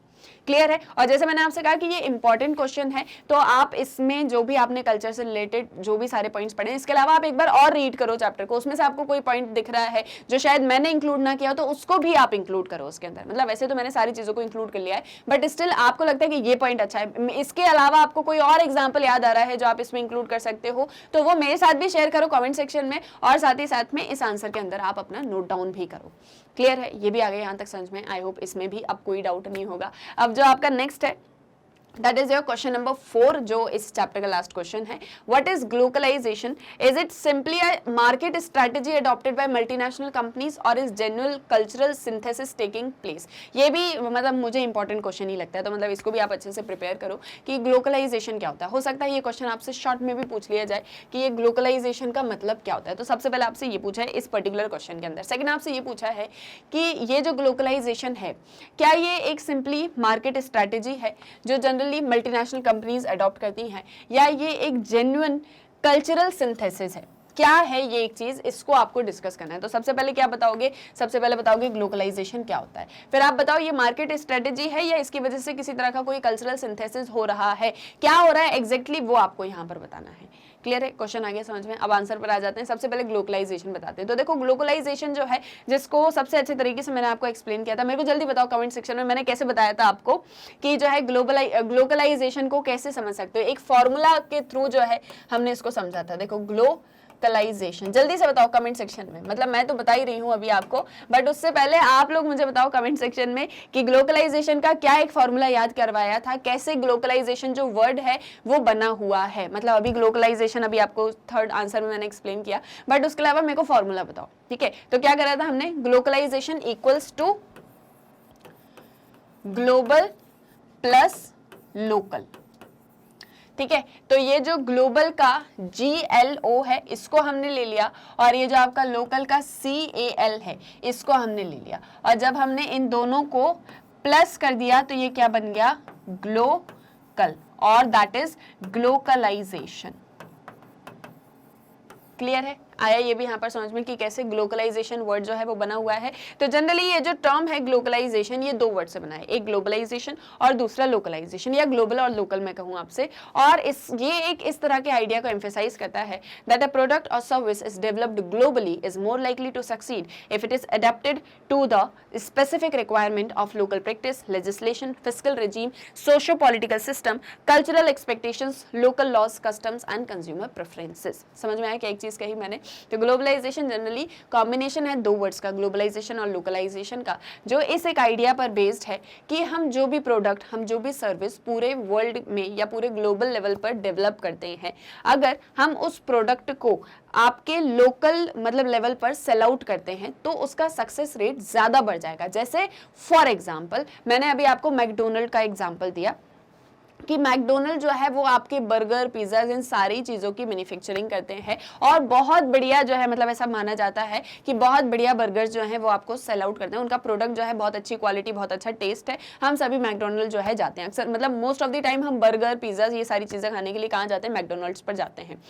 क्लियर है? और जैसे मैंने आपसे कहा कि ये इंपॉर्टेंट क्वेश्चन है, तो आप इसमें जो भी आपने कल्चर से रिलेटेड जो भी सारे पॉइंट्स पढ़े, इसके अलावा आप एक बार और रीड करो चैप्टर को, उसमें से आपको कोई पॉइंट दिख रहा है जो शायद मैंने इंक्लूड ना किया तो उसको भी आप इंक्लूड करो उसके अंदर। मतलब वैसे तो मैंने सारी चीजों को इंक्लूड कर लिया है, बट स्टिल आपको लगता है कि ये पॉइंट अच्छा है, इसके अलावा आपको कोई और एग्जाम्पल याद आ रहा है जो आप इसमें इंक्लूड कर सकते हो, तो वो मेरे साथ भी शेयर करो कमेंट सेक्शन में, और साथ ही साथ में इस आंसर के अंदर आप अपना नोट डाउन भी करो। क्लियर है? ये भी आ गया यहाँ तक समझ में? आई होप इसमें भी अब कोई डाउट नहीं होगा। अब जो आपका नेक्स्ट है that is your question number 4, जो इस चैप्टर का लास्ट क्वेश्चन है। What is globalisation? Is it simply a market strategy adopted by multinational companies और is genuine cultural synthesis taking place? ये भी मतलब मुझे इंपॉर्टेंट क्वेश्चन ही लगता है, तो मतलब इसको भी आप अच्छे से प्रिपेयर करो कि ग्लोबलाइजेशन क्या होता है। हो सकता है ये क्वेश्चन आपसे शॉर्ट में भी पूछ लिया जाए कि ये ग्लोबलाइजेशन का मतलब क्या होता है। तो सबसे पहले आपसे ये पूछा है इस पर्टिकुलर क्वेश्चन के अंदर। सेकंड आपसे ये पूछा है कि ये जो ग्लोबलाइजेशन है क्या ये एक सिंपली मार्केट स्ट्रेटेजी है जो मल्टीनेशनल कंपनीज अडॉप्ट करती हैं, या ये एक जेन्युइन कल्चरल सिंथेसिस है? क्या है ये एक चीज, इसको आपको डिस्कस करना है। तो सबसे पहले क्या बताओगे? सबसे पहले बताओगे ग्लोबलाइजेशन क्या होता है, फिर आप बताओ ये मार्केट स्ट्रेटेजी है या इसकी वजह से किसी तरह का कोई कल्चरल सिंथेसिस हो रहा है, क्या हो रहा है एग्जैक्टली वो आपको यहाँ पर बताना है। क्लियर है? क्वेश्चन आ गया समझ में? अब आंसर पर आ जाते हैं। सबसे पहले ग्लोबलाइजेशन बताते हैं। तो देखो ग्लोबलाइजेशन जो है, जिसको सबसे अच्छे तरीके से मैंने आपको एक्सप्लेन किया था, मेरे को जल्दी बताओ कमेंट सेक्शन में मैंने कैसे बताया था आपको कि जो है ग्लोबलाइजेशन को कैसे समझ सकते हो। एक फॉर्मूला के थ्रू जो है हमने इसको समझा था। देखो ग्लोबलाइजेशन, जल्दी से बताओ कमेंट सेक्शन में। मतलब मैं तो बता ही रही हूँ अभी आपको, बट उससे पहले आप लोग मुझे बताओ कमेंट सेक्शन में कि ग्लोबलाइजेशन का क्या एक फॉर्मूला याद करवाया था, कैसे ग्लोबलाइजेशन जो वर्ड है वो बना हुआ है। मतलब अभी ग्लोबलाइजेशन अभी आपको थर्ड आंसर में मैंने एक्सप्लेन किया, बट उसके अलावा मेरे को फॉर्मूला बताओ। ठीक है? तो क्या करा था हमने? Globalization equals to global plus local. ठीक है? तो ये जो ग्लोबल का GLO है इसको हमने ले लिया, और ये जो आपका लोकल का CAL है इसको हमने ले लिया, और जब हमने इन दोनों को प्लस कर दिया तो ये क्या बन गया? ग्लोकल, और दैट इज ग्लोकलाइजेशन। क्लियर है? आया ये भी यहाँ पर समझ में कि कैसे ग्लोबलाइजेशन वर्ड जो है वो बना हुआ है। तो जनरली ये जो टर्म है ग्लोबलाइजेशन, ये दो वर्ड से बना है, एक ग्लोबलाइजेशन और दूसरा लोकलाइजेशन, या ग्लोबल और लोकल मैं कहूँ आपसे। और ये एक इस तरह के आइडिया को एम्फेसाइज करता है दैट अ प्रोडक्ट और service is developed globally is more likely to succeed if it is adapted to the specific requirement of local practice, legislation, fiscal regime, socio-political system, cultural expectations, local laws, customs and consumer preferences। समझ में आया क्या एक चीज कही मैंने? तो globalisation generally combination है दो वर्ड्स का, ग्लोबलाइजेशन और लोकलाइजेशन का, जो इस एक आइडिया पर बेस्ड है कि हम जो भी प्रोडक्ट, हम जो भी सर्विस पूरे वर्ल्ड में या पूरे ग्लोबल लेवल पर डेवलप करते हैं, अगर हम उस प्रोडक्ट को आपके लोकल मतलब लेवल पर सेल आउट करते हैं तो उसका सक्सेस रेट ज्यादा बढ़ जाएगा। जैसे फॉर एग्जांपल मैंने अभी आपको मैकडोनल्ड का एग्जांपल दिया कि मैकडोनल्ड जो है वो आपके बर्गर, पिज्जा, इन सारी चीज़ों की मैन्युफैक्चरिंग करते हैं और बहुत बढ़िया जो है मतलब ऐसा माना जाता है कि बहुत बढ़िया बर्गर जो है वो आपको सेल आउट करते हैं। उनका प्रोडक्ट जो है बहुत अच्छी क्वालिटी, बहुत अच्छा टेस्ट है। हम सभी मैकडोनल्ड जो है जाते हैं अक्सर, मतलब मोस्ट ऑफ द टाइम हम बर्गर, पिज्जा ये सारी चीज़ें खाने के लिए कहाँ जाते हैं? मैकडोनल्ड्स पर जाते हैं।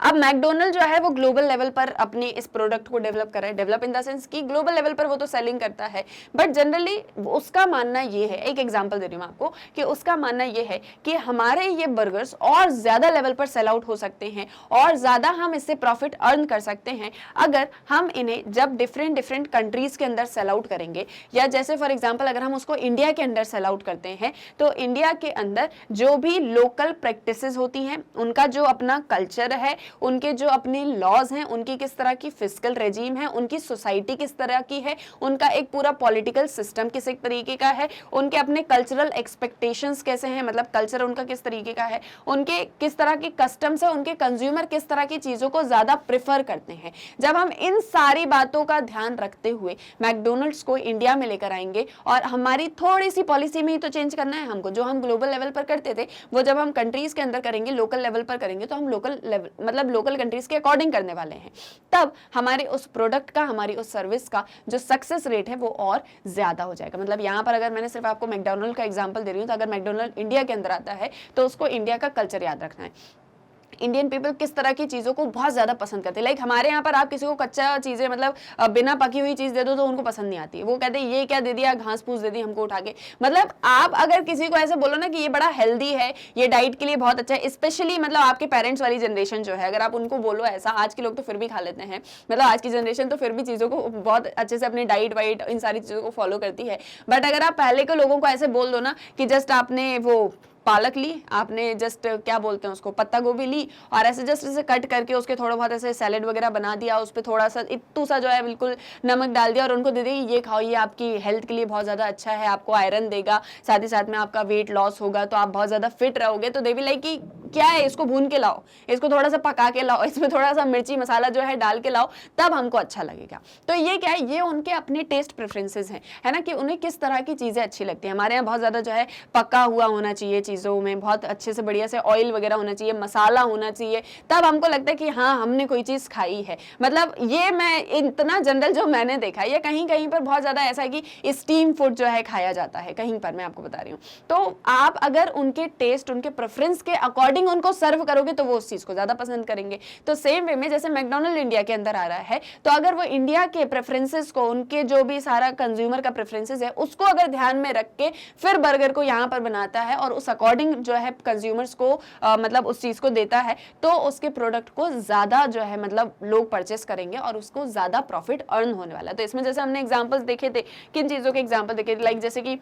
अब मैकडोनल्ड जो है वो ग्लोबल लेवल पर अपने इस प्रोडक्ट को डेवलप कर रहा है, डेवलप इन द सेंस कि ग्लोबल लेवल पर वो तो सेलिंग करता है, बट जनरली उसका मानना ये है, एक एग्जांपल दे रही हूँ मैं आपको, कि उसका मानना ये है कि हमारे ये बर्गर्स और ज्यादा लेवल पर सेल आउट हो सकते हैं और ज्यादा हम इससे प्रॉफिट अर्न कर सकते हैं अगर हम इन्हें जब डिफरेंट कंट्रीज के अंदर सेल आउट करेंगे। या जैसे फॉर एग्जाम्पल अगर हम उसको इंडिया के अंदर सेल आउट करते हैं तो इंडिया के अंदर जो भी लोकल प्रैक्टिसेस होती हैं, उनका जो अपना कल्चर है, उनके जो अपने लॉज हैं, उनकी किस तरह की फिस्कल रेजीम है, उनकी सोसाइटी किस तरह की है, उनका एक पूरा पॉलिटिकल सिस्टम किस एक तरीके का है, उनके अपने कल्चरल एक्सपेक्टेशंस कैसे हैं, मतलब कल्चर उनका किस तरीके का है, उनके किस तरह के कस्टम्स है, उनके कंज्यूमर किस तरह की चीजों को ज्यादा प्रेफर करते हैं। जब हम इन सारी बातों का ध्यान रखते हुए मैकडोनल्ड्स को इंडिया में लेकर आएंगे और हमारी थोड़ी सी पॉलिसी में ही तो चेंज करना है हमको, जो हम ग्लोबल लेवल पर करते थे वो जब हम कंट्रीज के अंदर करेंगे, लोकल लेवल पर करेंगे, तो हम लोकल लेवल मतलब लोकल कंट्रीज के अकॉर्डिंग करने वाले हैं। तब हमारे उस प्रोडक्ट का, हमारी उस सर्विस का जो सक्सेस रेट है वो और ज्यादा हो जाएगा। मतलब यहाँ पर अगर मैंने सिर्फ आपको मैकडोनल्ड का एग्जांपल दे रही हूँ, तो अगर मैकडोनल्ड इंडिया के अंदर आता है तो उसको इंडिया का कल्चर याद रखना है। इंडियन पीपल किस तरह की चीज़ों को बहुत ज़्यादा पसंद करते हैं। लाइक हमारे यहाँ पर आप किसी को कच्चा चीज़ें मतलब बिना पकी हुई चीज़ दे दो तो उनको पसंद नहीं आती है, वो कहते हैं ये क्या दे दिया, घास फूस दे दी हमको उठा के। मतलब आप अगर किसी को ऐसे बोलो ना कि ये बड़ा हेल्दी है, ये डाइट के लिए बहुत अच्छा है, स्पेशली मतलब आपके पेरेंट्स वाली जनरेशन जो है, अगर आप उनको बोलो ऐसा, आज के लोग तो फिर भी खा लेते हैं, मतलब आज की जनरेशन तो फिर भी चीज़ों को बहुत अच्छे से अपनी डाइट वाइट इन सारी चीज़ों को फॉलो करती है। बट अगर आप पहले के लोगों को ऐसे बोल दो ना कि जस्ट आपने वो पालक ली, आपने जस्ट क्या बोलते हैं उसको, पत्ता गोभी ली और ऐसे जस्ट ऐसे कट करके उसके थोड़ा बहुत ऐसे सैलेड वगैरह बना दिया, उस पर थोड़ा सा इत्तू सा जो है बिल्कुल नमक डाल दिया और उनको दे दिया ये खाओ, ये आपकी हेल्थ के लिए बहुत ज़्यादा अच्छा है, आपको आयरन देगा, साथ ही साथ में आपका वेट लॉस होगा, तो आप बहुत ज़्यादा फिट रहोगे। तो दे भी लाइक कि क्या है, इसको भून के लाओ, इसको थोड़ा सा पका के लाओ, इसमें थोड़ा सा मिर्ची मसाला जो है डाल के लाओ, तब हमको अच्छा लगेगा। तो ये क्या है, ये उनके अपने टेस्ट प्रेफरेंसेस हैं, है ना, कि उन्हें किस तरह की चीज़ें अच्छी लगती हैं। हमारे यहाँ बहुत ज़्यादा जो है पका हुआ होना चाहिए चीज़ों में, बहुत अच्छे से बढ़िया से ऑयल वगैरह होना चाहिए, मसाला होना चाहिए, तब हमको लगता है कि हाँ हमने कोई चीज़ खाई है। मतलब ये मैं इतना जनरल जो मैंने देखा है, ये कहीं कहीं पर बहुत ज़्यादा ऐसा है कि स्टीम फूड जो है खाया जाता है कहीं पर, मैं आपको बता रही हूँ। तो आप अगर उनके टेस्ट, उनके प्रेफरेंस के अकॉर्डिंग उनको सर्व करोगे तो वो उस चीज़ को ज़्यादा पसंद करेंगे। तो सेम वे में जैसे मैकडोनल्ड इंडिया के अंदर आ रहा है, तो अगर वो इंडिया के प्रेफरेंसेस को, उनके जो भी सारा कंज्यूमर का प्रेफरेंसेस है उसको अगर ध्यान में रख के फिर बर्गर को यहाँ पर बनाता है और उस अकॉर्डिंग जो है कंज्यूमर्स को मतलब उस चीज को देता है, तो उसके प्रोडक्ट को ज्यादा जो है मतलब लोग परचेस करेंगे और उसको ज्यादा प्रॉफिट अर्न होने वाला है। तो इसमें जैसे हमने एग्जांपल्स देखे थे, किन चीजों के एग्जांपल देखे थे, लाइक जैसे कि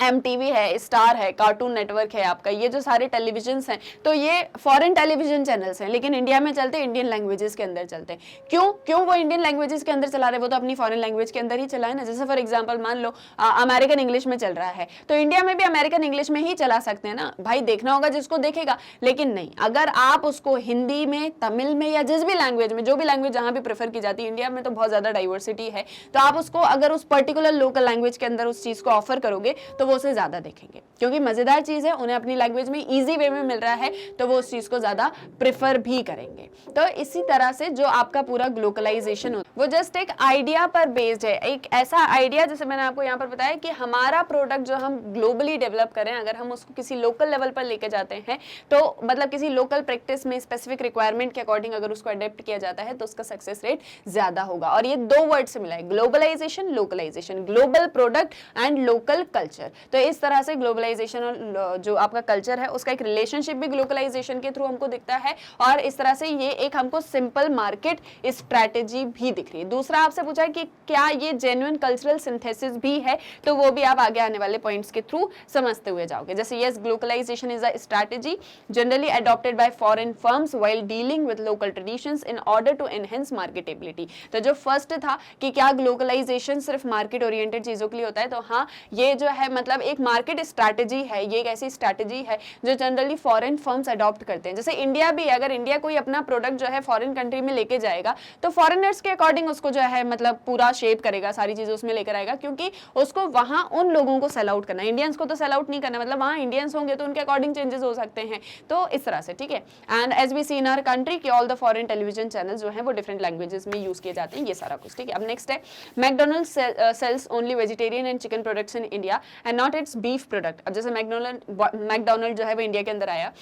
MTV है, स्टार है, कार्टून नेटवर्क है आपका, ये जो सारे टेलीविजन्स हैं, तो ये फॉरेन टेलीविजन चैनल्स हैं, लेकिन इंडिया में चलते हैं, इंडियन लैंग्वेजेस के अंदर चलते हैं। क्यों वो इंडियन लैंग्वेजेस के अंदर चला रहे, वो तो अपनी फॉरेन लैंग्वेज के अंदर ही चला है ना। जैसे फॉर एग्जांपल मान लो अमेरिकन इंग्लिश में चल रहा है, तो इंडिया में भी अमेरिकन इंग्लिश में ही चला सकते हैं ना भाई, देखना होगा जिसको देखेगा। लेकिन नहीं, अगर आप उसको हिंदी में, तमिल में या जिस भी लैंग्वेज में, जो भी लैंग्वेज जहाँ भी प्रेफर की जाती है, इंडिया में तो बहुत ज़्यादा डाइवर्सिटी है, तो आप उसको अगर उस पर्टिकुलर लोकल लैंग्वेज के अंदर उस चीज़ को ऑफर करोगे तो वो उसे ज़्यादा देखेंगे, क्योंकि मज़ेदार चीज़ है, उन्हें अपनी लैंग्वेज में ईजी वे में मिल रहा है, तो वो उस चीज़ को ज़्यादा प्रेफर भी करेंगे। तो इसी तरह से जो आपका पूरा ग्लोबलाइजेशन हो वो जस्ट एक आइडिया पर बेस्ड है, एक ऐसा आइडिया जैसे मैंने आपको यहाँ पर बताया कि हमारा प्रोडक्ट जो हम ग्लोबली डेवलप करें, अगर हम उसको किसी लोकल लेवल पर लेके जाते हैं तो मतलब किसी लोकल प्रैक्टिस में स्पेसिफिक रिक्वायरमेंट के अकॉर्डिंग अगर उसको अडेप्ट किया जाता है तो उसका सक्सेस रेट ज्यादा होगा। और ये दो वर्ड से मिला है, globalization, localization, global product and local culture. तो इस तरह से ग्लोबलाइजेशन और जो आपका कल्चर है उसका एक रिलेशनशिप भी ग्लोबलाइजेशन के थ्रू हमको दिखता है, और इस तरह से ये एक हमको सिंपल मार्केट स्ट्रैटेजी भी दिख रही है। दूसरा आपसे पूछा है कि क्या ये जेन्युइन कल्चरल सिंथेसिस भी है, तो वो भी आप आगे आने वाले पॉइंट्स के थ्रू समझते हुए जाओगे। जैसे yes, globalization is a strategy generally adopted by foreign firms while dealing with local traditions in order to enhance marketability। तो जो फर्स्ट था कि क्या ग्लोबलाइजेशन सिर्फ मार्केट ओरिएंटेड चीजों के लिए होता है, तो हाँ, ये जो है मतलब एक मार्केट स्ट्रैटेजी है, ये एक ऐसी स्ट्रैटेजी है जो जनरली फॉरेन फर्म्स अडॉप्ट करते हैं। जैसे इंडिया भी, अगर इंडिया कोई अपना प्रोडक्ट जो है फॉरेन कंट्री में लेके जाएगा तो फॉरेनर्स के अकॉर्डिंग उसको जो है मतलब पूरा शेप करेगा, सारी चीजें उसमें लेकर आएगा, क्योंकि उसको वहां उन लोगों को सेल आउट करना है, इंडियंस को तो सेल आउट नहीं करना, मतलब वहां इंडियंस होंगे तो उनके अकॉर्डिंग चेंजेस हो सकते हैं। तो इस तरह से, ठीक है। And as we see in our country कि all the foreign television channels जो हैं वो डिफरेंट लैंग्वेजेस में यूज किए जाते हैं, ये सारा कुछ, ठीक है। अब नेक्स्ट है, McDonald's sales only vegetarian and chicken products in India and not it's beef product. अब जैसे मैकडोनल्ड जो है वो इंडिया के अंदर आया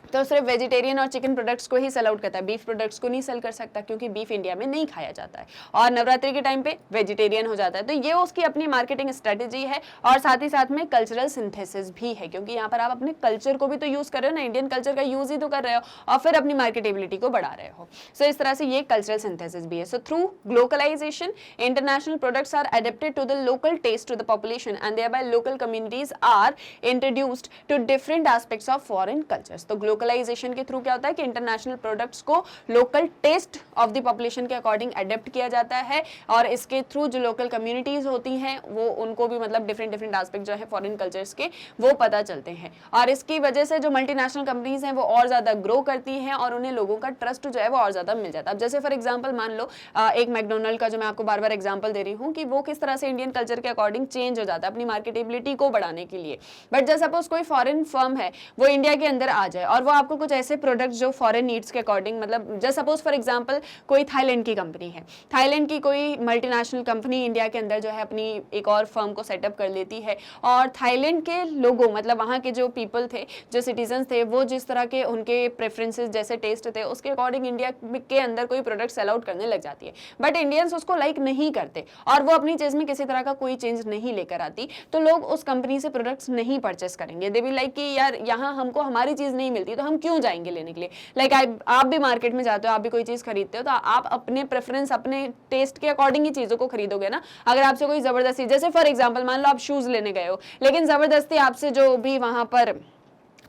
तो सिर्फ वेजिटेरियन और चिकन प्रोडक्ट्स को ही सेल आउट करता है, बीफ प्रोडक्ट्स को नहीं सेल कर सकता, क्योंकि बीफ इंडिया में नहीं खाया जाता है, और नवरात्रि के टाइम पे वेजिटेरियन हो जाता है। तो ये उसकी अपनी मार्केटिंग स्ट्रेटेजी है, और साथ ही साथ में कल्चरल सिंथेसिस भी है, क्योंकि यहाँ पर आप अपने कल्चर को भी तो यूज कर रहे हो ना, इंडियन कल्चर का यूज ही तो कर रहे हो और फिर अपनी मार्केटेबिलिटी को बढ़ा रहे हो। सो इस तरह से ये कल्चरल सिंथेसिस भी है। So through globalization international products are adapted to the local taste to the population and thereby local communities are introduced to different aspects of foreign cultures. तो ग्लोबलाइजेशन के थ्रू क्या होता है कि इंटरनेशनल प्रोडक्ट्स को local taste of the population के according adapt किया जाता है, और इसके थ्रू जो लोकल कम्युनिटीज होती हैं वो उनको भी मतलब डिफरेंट एस्पेक्ट जो है फॉरेन कल्चर्स के वो पता चलते हैं, और इसकी वजह से जो मल्टीनेशनल कंपनीज हैं वो और ज्यादा ग्रो करती हैं और उन्हें लोगों का ट्रस्ट जो है वो और ज्यादा मिल जाता है। अब जैसे फॉर एग्जांपल मान लो एक मैकडोनल्ड का जो मैं आपको बार बार एग्जांपल दे रही हूँ कि वो किस तरह से इंडियन कल्चर के अकॉर्डिंग चेंज हो जाता है अपनी मार्केटेबिलिटी को बढ़ाने के लिए। बट जैसे सपोज कोई फॉरेन फर्म है वो इंडिया के अंदर आ जाए और वो आपको कुछ ऐसे प्रोडक्ट जो फॉरेन नीड्स के अकॉर्डिंग, मतलब जैसे सपोज फॉर एग्जांपल कोई थाईलैंड की कंपनी है, थाईलैंड की कोई मल्टीनेशनल कंपनी इंडिया के अंदर जो है अपनी एक और फर्म को सेटअप कर लेती है, और थाईलैंड के लोगों मतलब वहाँ के जो पीपल थे, जो सिटीजन थे, वो जिस तरह के उनके प्रेफरेंसेस जैसे टेस्ट थे उसके अकॉर्डिंग इंडिया के अंदर कोई प्रोडक्ट सेल आउट करने लग जाती है। बट इंडियंस उसको लाइक नहीं करते और वो अपनी चीज में किसी तरह का कोई चेंज नहीं लेकर आती, तो लोग उस कंपनी से प्रोडक्ट्स नहीं परचेस करेंगे। दे बी लाइक कि यार यहाँ हमको हमारी चीज नहीं मिलती तो हम क्यों जाएंगे लेने के लिए। लाइक आप भी मार्केट में जाते हो, आप भी कोई चीज खरीदते हो तो आप अपने प्रेफरेंस अपने टेस्ट के अकॉर्डिंग ही चीजों को खरीदोगे ना। अगर आपसे कोई जबरदस्ती, जैसे फॉर एग्जांपल मान लो आप शूज लेने गए हो लेकिन जबरदस्ती आपसे जो भी वहां पर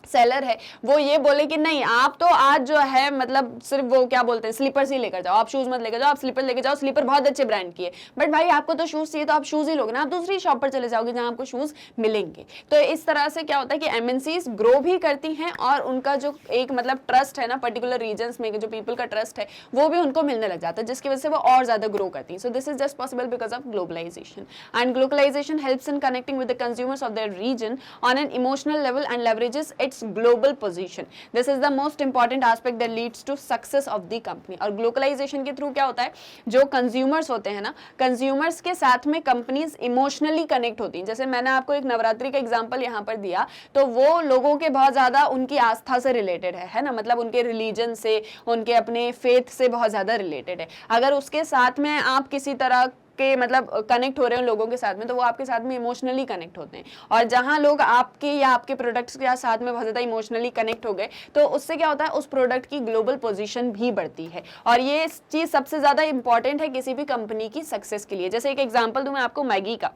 सेलर है वो ये बोले कि नहीं आप तो आज जो है मतलब सिर्फ वो क्या बोलते हैं स्लीपर्स ही लेकर जाओ, आप शूज मत लेकर जाओ, आप स्लीपर लेकर जाओ, स्लीपर बहुत अच्छे ब्रांड की है, बट भाई आपको तो शूज चाहिए तो आप शूज ही लोगे ना, आप दूसरी शॉप पर चले जाओगे जहां आपको शूज मिलेंगे। तो इस तरह से क्या होता है कि एमएनसीज ग्रो भी करती हैं और उनका जो एक मतलब ट्रस्ट है ना पर्टिकुलर रीजन्स में, जो पीपल का ट्रस्ट है वो भी उनको मिलने लग जाता है, जिसकी वजह से वो और ज्यादा ग्रो करती है। So this is just possible because of globalization, and globalization helps in connecting with the consumers of their region on an emotional level and leverages its global position. This is the most important aspect that leads to success of the company। और globalisation के through क्या होता है, जो consumers होते हैं ना, consumers के साथ में कंपनीज इमोशनली कनेक्ट होती हैं। जैसे मैंने आपको एक नवरात्रि का एग्जांपल यहाँ पर दिया, तो वो लोगों के बहुत ज्यादा उनकी आस्था से रिलेटेड है ना, मतलब उनके रिलीजन से, उनके अपने फेथ से बहुत ज्यादा रिलेटेड है। अगर उसके साथ में आप किसी तरह के मतलब कनेक्ट हो रहे हो लोगों के साथ में, तो वो आपके साथ में इमोशनली कनेक्ट होते हैं, और जहां लोग आपके या आपके प्रोडक्ट्स के साथ में बहुत ज्यादा इमोशनली कनेक्ट हो गए तो उससे क्या होता है, उस प्रोडक्ट की ग्लोबल पोजीशन भी बढ़ती है। और ये चीज सबसे ज्यादा इंपॉर्टेंट है किसी भी कंपनी की सक्सेस के लिए। जैसे एक एग्जांपल दूं मैं आपको मैगी का।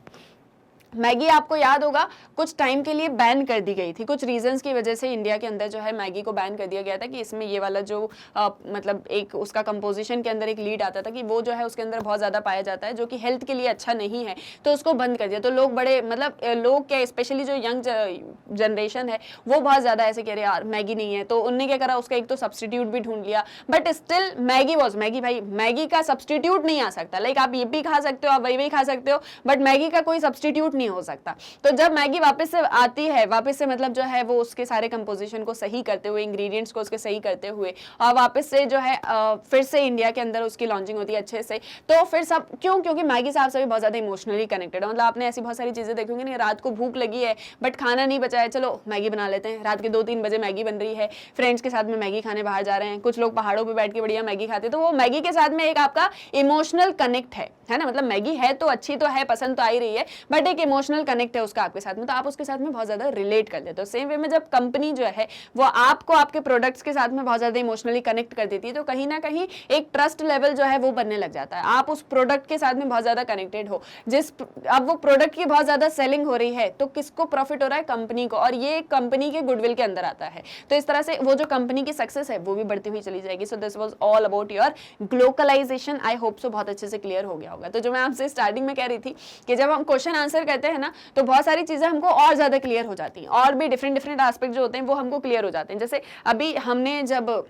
मैगी आपको याद होगा कुछ टाइम के लिए बैन कर दी गई थी, कुछ रीजंस की वजह से इंडिया के अंदर जो है मैगी को बैन कर दिया गया था कि इसमें ये वाला जो मतलब एक उसका कंपोजिशन के अंदर एक लीड आता था कि वो जो है उसके अंदर बहुत ज़्यादा पाया जाता है जो कि हेल्थ के लिए अच्छा नहीं है, तो उसको बंद कर दिया। तो लोग बड़े मतलब लोग क्या स्पेशली जो यंग जनरेशन है वो बहुत ज़्यादा ऐसे कह रहे यार मैगी नहीं है, तो उनने क्या करा उसका एक तो सब्सटीट्यूट भी ढूंढ लिया, but still Maggi was Maggi. भाई मैगी का सब्सटीट्यूट नहीं आ सकता, लाइक आप ये भी खा सकते हो, आप वही खा सकते हो, बट मैगी का कोई सब्सटीट्यूट नहीं हो सकता। तो जब मैगी वापस से आती है, वापस से मतलब जो है वो उसके सारे कंपोजिशन को सही करते हुए, इंग्रेडिएंट्स को उसके सही करते हुए और वापस से जो है फिर से इंडिया के अंदर उसकी लॉन्चिंग होती है अच्छे से, तो फिर सब क्यों, क्योंकि मैगी साहब से भी बहुत ज्यादा इमोशनली कनेक्टेड है। मतलब आपने ऐसी बहुत सारी चीजें देखोगे नहीं, रात को भूख लगी है बट खाना नहीं बचा है, चलो मैगी बना लेते हैं, रात के 2-3 बजे मैगी बन रही है, फ्रेंड्स के साथ में मैगी खाने बाहर जा रहे हैं, कुछ लोग पहाड़ों पे बैठ के बढ़िया मैगी खाते हैं, तो वो मैगी के साथ में एक आपका इमोशनल कनेक्ट है ना। मतलब मैगी है तो अच्छी तो है, पसंद तो आ ही रही है, बट एक इमोशनल कनेक्ट है उसका आपके साथ में, तो आप उसके साथ में बहुत ज्यादा रिलेट कर लेते हो। सेम वे में जब कंपनी जो है वो आपको आपके प्रोडक्ट्स के साथ में बहुत ज्यादा इमोशनली कनेक्ट कर देती है, तो कहीं ना कहीं एक ट्रस्ट लेवल जो है वो बनने लग जाता है। आप उस प्रोडक्ट के साथ में बहुत ज्यादा कनेक्टेड हो, अब वो प्रोडक्ट की बहुत ज्यादा सेलिंग हो रही है, तो किसको प्रॉफिट हो रहा है? कंपनी को, और ये कंपनी के गुडविल के अंदर आता है। तो इस तरह से वो जो कंपनी की सक्सेस है वो भी बढ़ती हुई चली जाएगी। So this was all about your globalization. I hope so बहुत अच्छे से क्लियर हो गया होगा। तो जो मैं आपसे स्टार्टिंग में कह रही थी कि जब हम क्वेश्चन आंसर करते हैं ना, तो बहुत सारी चीजें हमको और ज्यादा क्लियर हो जाती हैं, और भी डिफरेंट डिफरेंट एस्पेक्ट जो होते हैं वो हमको क्लियर हो जाते हैं। जैसे अभी हमने जब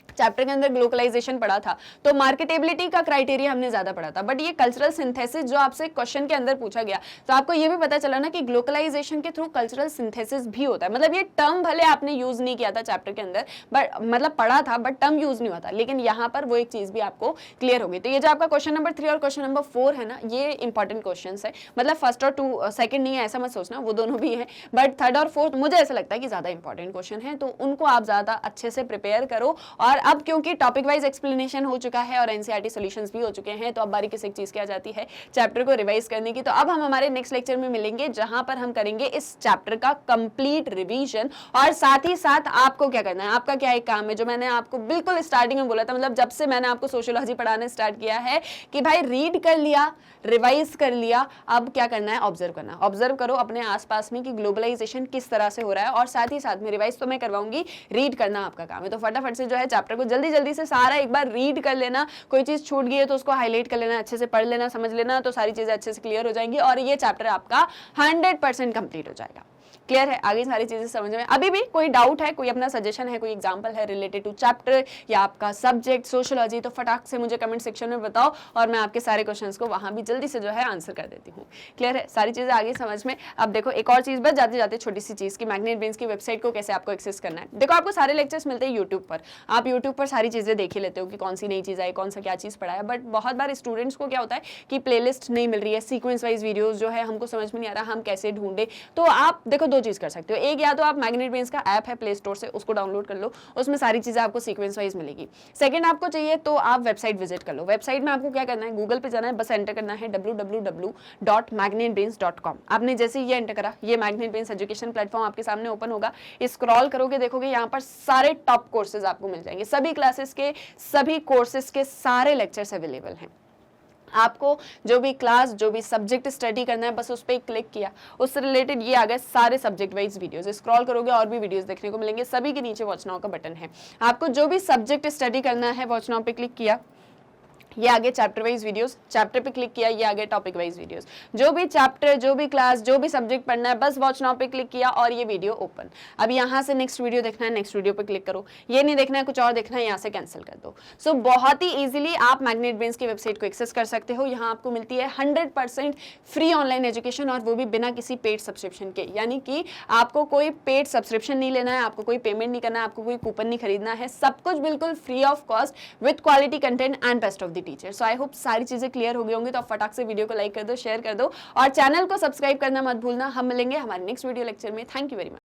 चैप्टर के अंदर ग्लोबलाइजेशन पढ़ा था तो मार्केटेबिलिटी का क्राइटेरिया हमने ज्यादा पढ़ा था, बट ये कल्चरल सिंथेसिस जो आपसे क्वेश्चन के अंदर पूछा गया, तो आपको ये भी पता चला ना कि ग्लोबलाइजेशन के थ्रू कल्चरल सिंथेसिस भी होता है। मतलब ये टर्म भले आपने यूज नहीं किया था चैप्टर के अंदर, बट मतलब पढ़ा था बट टर्म यूज नहीं होता, लेकिन यहाँ पर वो एक चीज भी आपको क्लियर होगी। तो ये जो आपका क्वेश्चन नंबर 3 और क्वेश्चन नंबर 4 है ना, ये इंपॉर्टेंट क्वेश्चन है। मतलब फर्स्ट और 2 सेकंड नहीं है ऐसा मत सोचना, वो दोनों भी है, बट थर्ड और फोर्थ मुझे ऐसा लगता है कि ज्यादा इंपॉर्टेंट क्वेश्चन है, तो उनको आप ज्यादा अच्छे से प्रिपेयर करो। और अब क्योंकि टॉपिक वाइज एक्सप्लेनेशन हो चुका है और एनसीईआरटी सॉल्यूशंस भी हो चुके हैं, तो अब बारी किसी एक चीज की आ जाती है चैप्टर को रिवाइज करने की। तो अब हम हमारे नेक्स्ट लेक्चर में मिलेंगे, जहां पर हम करेंगे इस चैप्टर का कंप्लीट रिवीजन, और साथ ही साथ आपको क्या करना है, आपका क्या एक काम है जो मैंने आपको बिल्कुल स्टार्टिंग में बोला था, मतलब जब से मैंने आपको सोशियोलॉजी पढ़ाने स्टार्ट किया है कि भाई रीड कर लिया, रिवाइज कर लिया, अब क्या करना है, ऑब्जर्व करना है। ऑब्जर्व करो अपने आसपास में कि ग्लोबलाइजेशन किस तरह से हो रहा है, और साथ ही साथ में रिवाइज तो मैं करवाऊंगी, रीड करना आपका काम है। तो फटाफट से जो है चैप्टर को जल्दी जल्दी से सारा एक बार रीड कर लेना, कोई चीज छूट गई है तो उसको हाईलाइट कर लेना, अच्छे से पढ़ लेना, समझ लेना, तो सारी चीजें अच्छे से क्लियर हो जाएंगी और ये चैप्टर आपका 100% कंप्लीट हो जाएगा। क्लियर है? आगे सारी चीजें समझ में। अभी भी कोई डाउट है, कोई अपना सजेशन है, कोई एग्जांपल है रिलेटेड टू चैप्टर या आपका सब्जेक्ट सोशियोलॉजी, तो फटाक से मुझे कमेंट सेक्शन में बताओ और मैं आपके सारे क्वेश्चंस को वहां भी जल्दी से जो है आंसर कर देती हूँ। क्लियर है? सारी चीजें आगे समझ में। अब देखो एक और चीज बस जाते जाते छोटी सी चीज की, मैग्नेट ब्रेन्स की वेबसाइट को कैसे आपको एक्सेस करना है। देखो आपको सारे लेक्चर्स मिलते हैं यूट्यूब पर, आप यूट्यूब पर सारी चीजें देख ही लेते हो कि कौन सी नई चीज आई, कौन सा क्या चीज पढ़ा है, बट बहुत बार स्टूडेंट्स को क्या होता है कि प्लेलिस्ट नहीं मिल रही है, सीक्वेंस वाइज वीडियोस जो है हमको समझ में नहीं आ रहा, हम कैसे ढूंढे। तो आप देखो दो चीज कर सकते हो, एक या तो आप मैग्नेट ब्रेन्स का ऐप है प्ले स्टोर से, उसको डाउनलोड कर लो, उसमें सारी चीजें आपको सीक्वेंस वाइज मिलेगी। सेकंड आपको चाहिए तो आप वेबसाइट विजिट कर लो। वेबसाइट में आपको क्या करना है, गूगल पे जाना है, बस एंटर करना है www.magnetbrains.com। आपने जैसे ये एंटर करा, ये मैग्नेट ब्रेन्स एजुकेशन प्लेटफॉर्म आपके सामने ओपन होगा। स्क्रॉल करोगे, देखोगे यहाँ पर सारे टॉप कोर्सेज आपको मिल जाएंगे, सभी क्लासेस के, सभी कोर्सेज के सारे लेक्चर्स अवेलेबल हैं। आपको जो भी क्लास, जो भी सब्जेक्ट स्टडी करना है, बस उस पर क्लिक किया, उससे रिलेटेड ये आ गए सारे सब्जेक्ट वाइज वीडियोस। स्क्रॉल करोगे और भी वीडियोस देखने को मिलेंगे, सभी के नीचे वॉच नाउ का बटन है। आपको जो भी सब्जेक्ट स्टडी करना है, वॉच नाउ पे क्लिक किया, ये आगे चैप्टर वाइज वीडियोस, चैप्टर पे क्लिक किया, ये आगे टॉपिक वाइज वीडियोस। जो भी चैप्टर, जो भी क्लास, जो भी सब्जेक्ट पढ़ना है, बस वॉच नाउ पे क्लिक किया और ये वीडियो ओपन। अब यहाँ से नेक्स्ट वीडियो देखना है, नेक्स्ट वीडियो पे क्लिक करो, ये नहीं देखना है, कुछ और देखना है, यहाँ से कैंसिल कर दो। सो बहुत ही इजीली आप मैग्नेट ब्रेन्स की वेबसाइट को एक्सेस कर सकते हो। यहाँ आपको मिलती है 100% फ्री ऑनलाइन एजुकेशन, और वो भी बिना किसी पेड सब्सक्रिप्शन के, यानी कि आपको कोई पेड सब्सक्रिप्शन नहीं लेना है, आपको कोई पेमेंट नहीं करना है, आपको कोई कूपन नहीं खरीदना है, सब कुछ बिल्कुल free of cost with quality content and best of the teacher. So I hope सारी चीजें क्लियर हो गई होंगी। तो आप फटाक से वीडियो को लाइक कर दो, शेयर कर दो और चैनल को सब्सक्राइब करना मत भूलना। हम मिलेंगे हमारे नेक्स्ट वीडियो लेक्चर में। Thank you very much.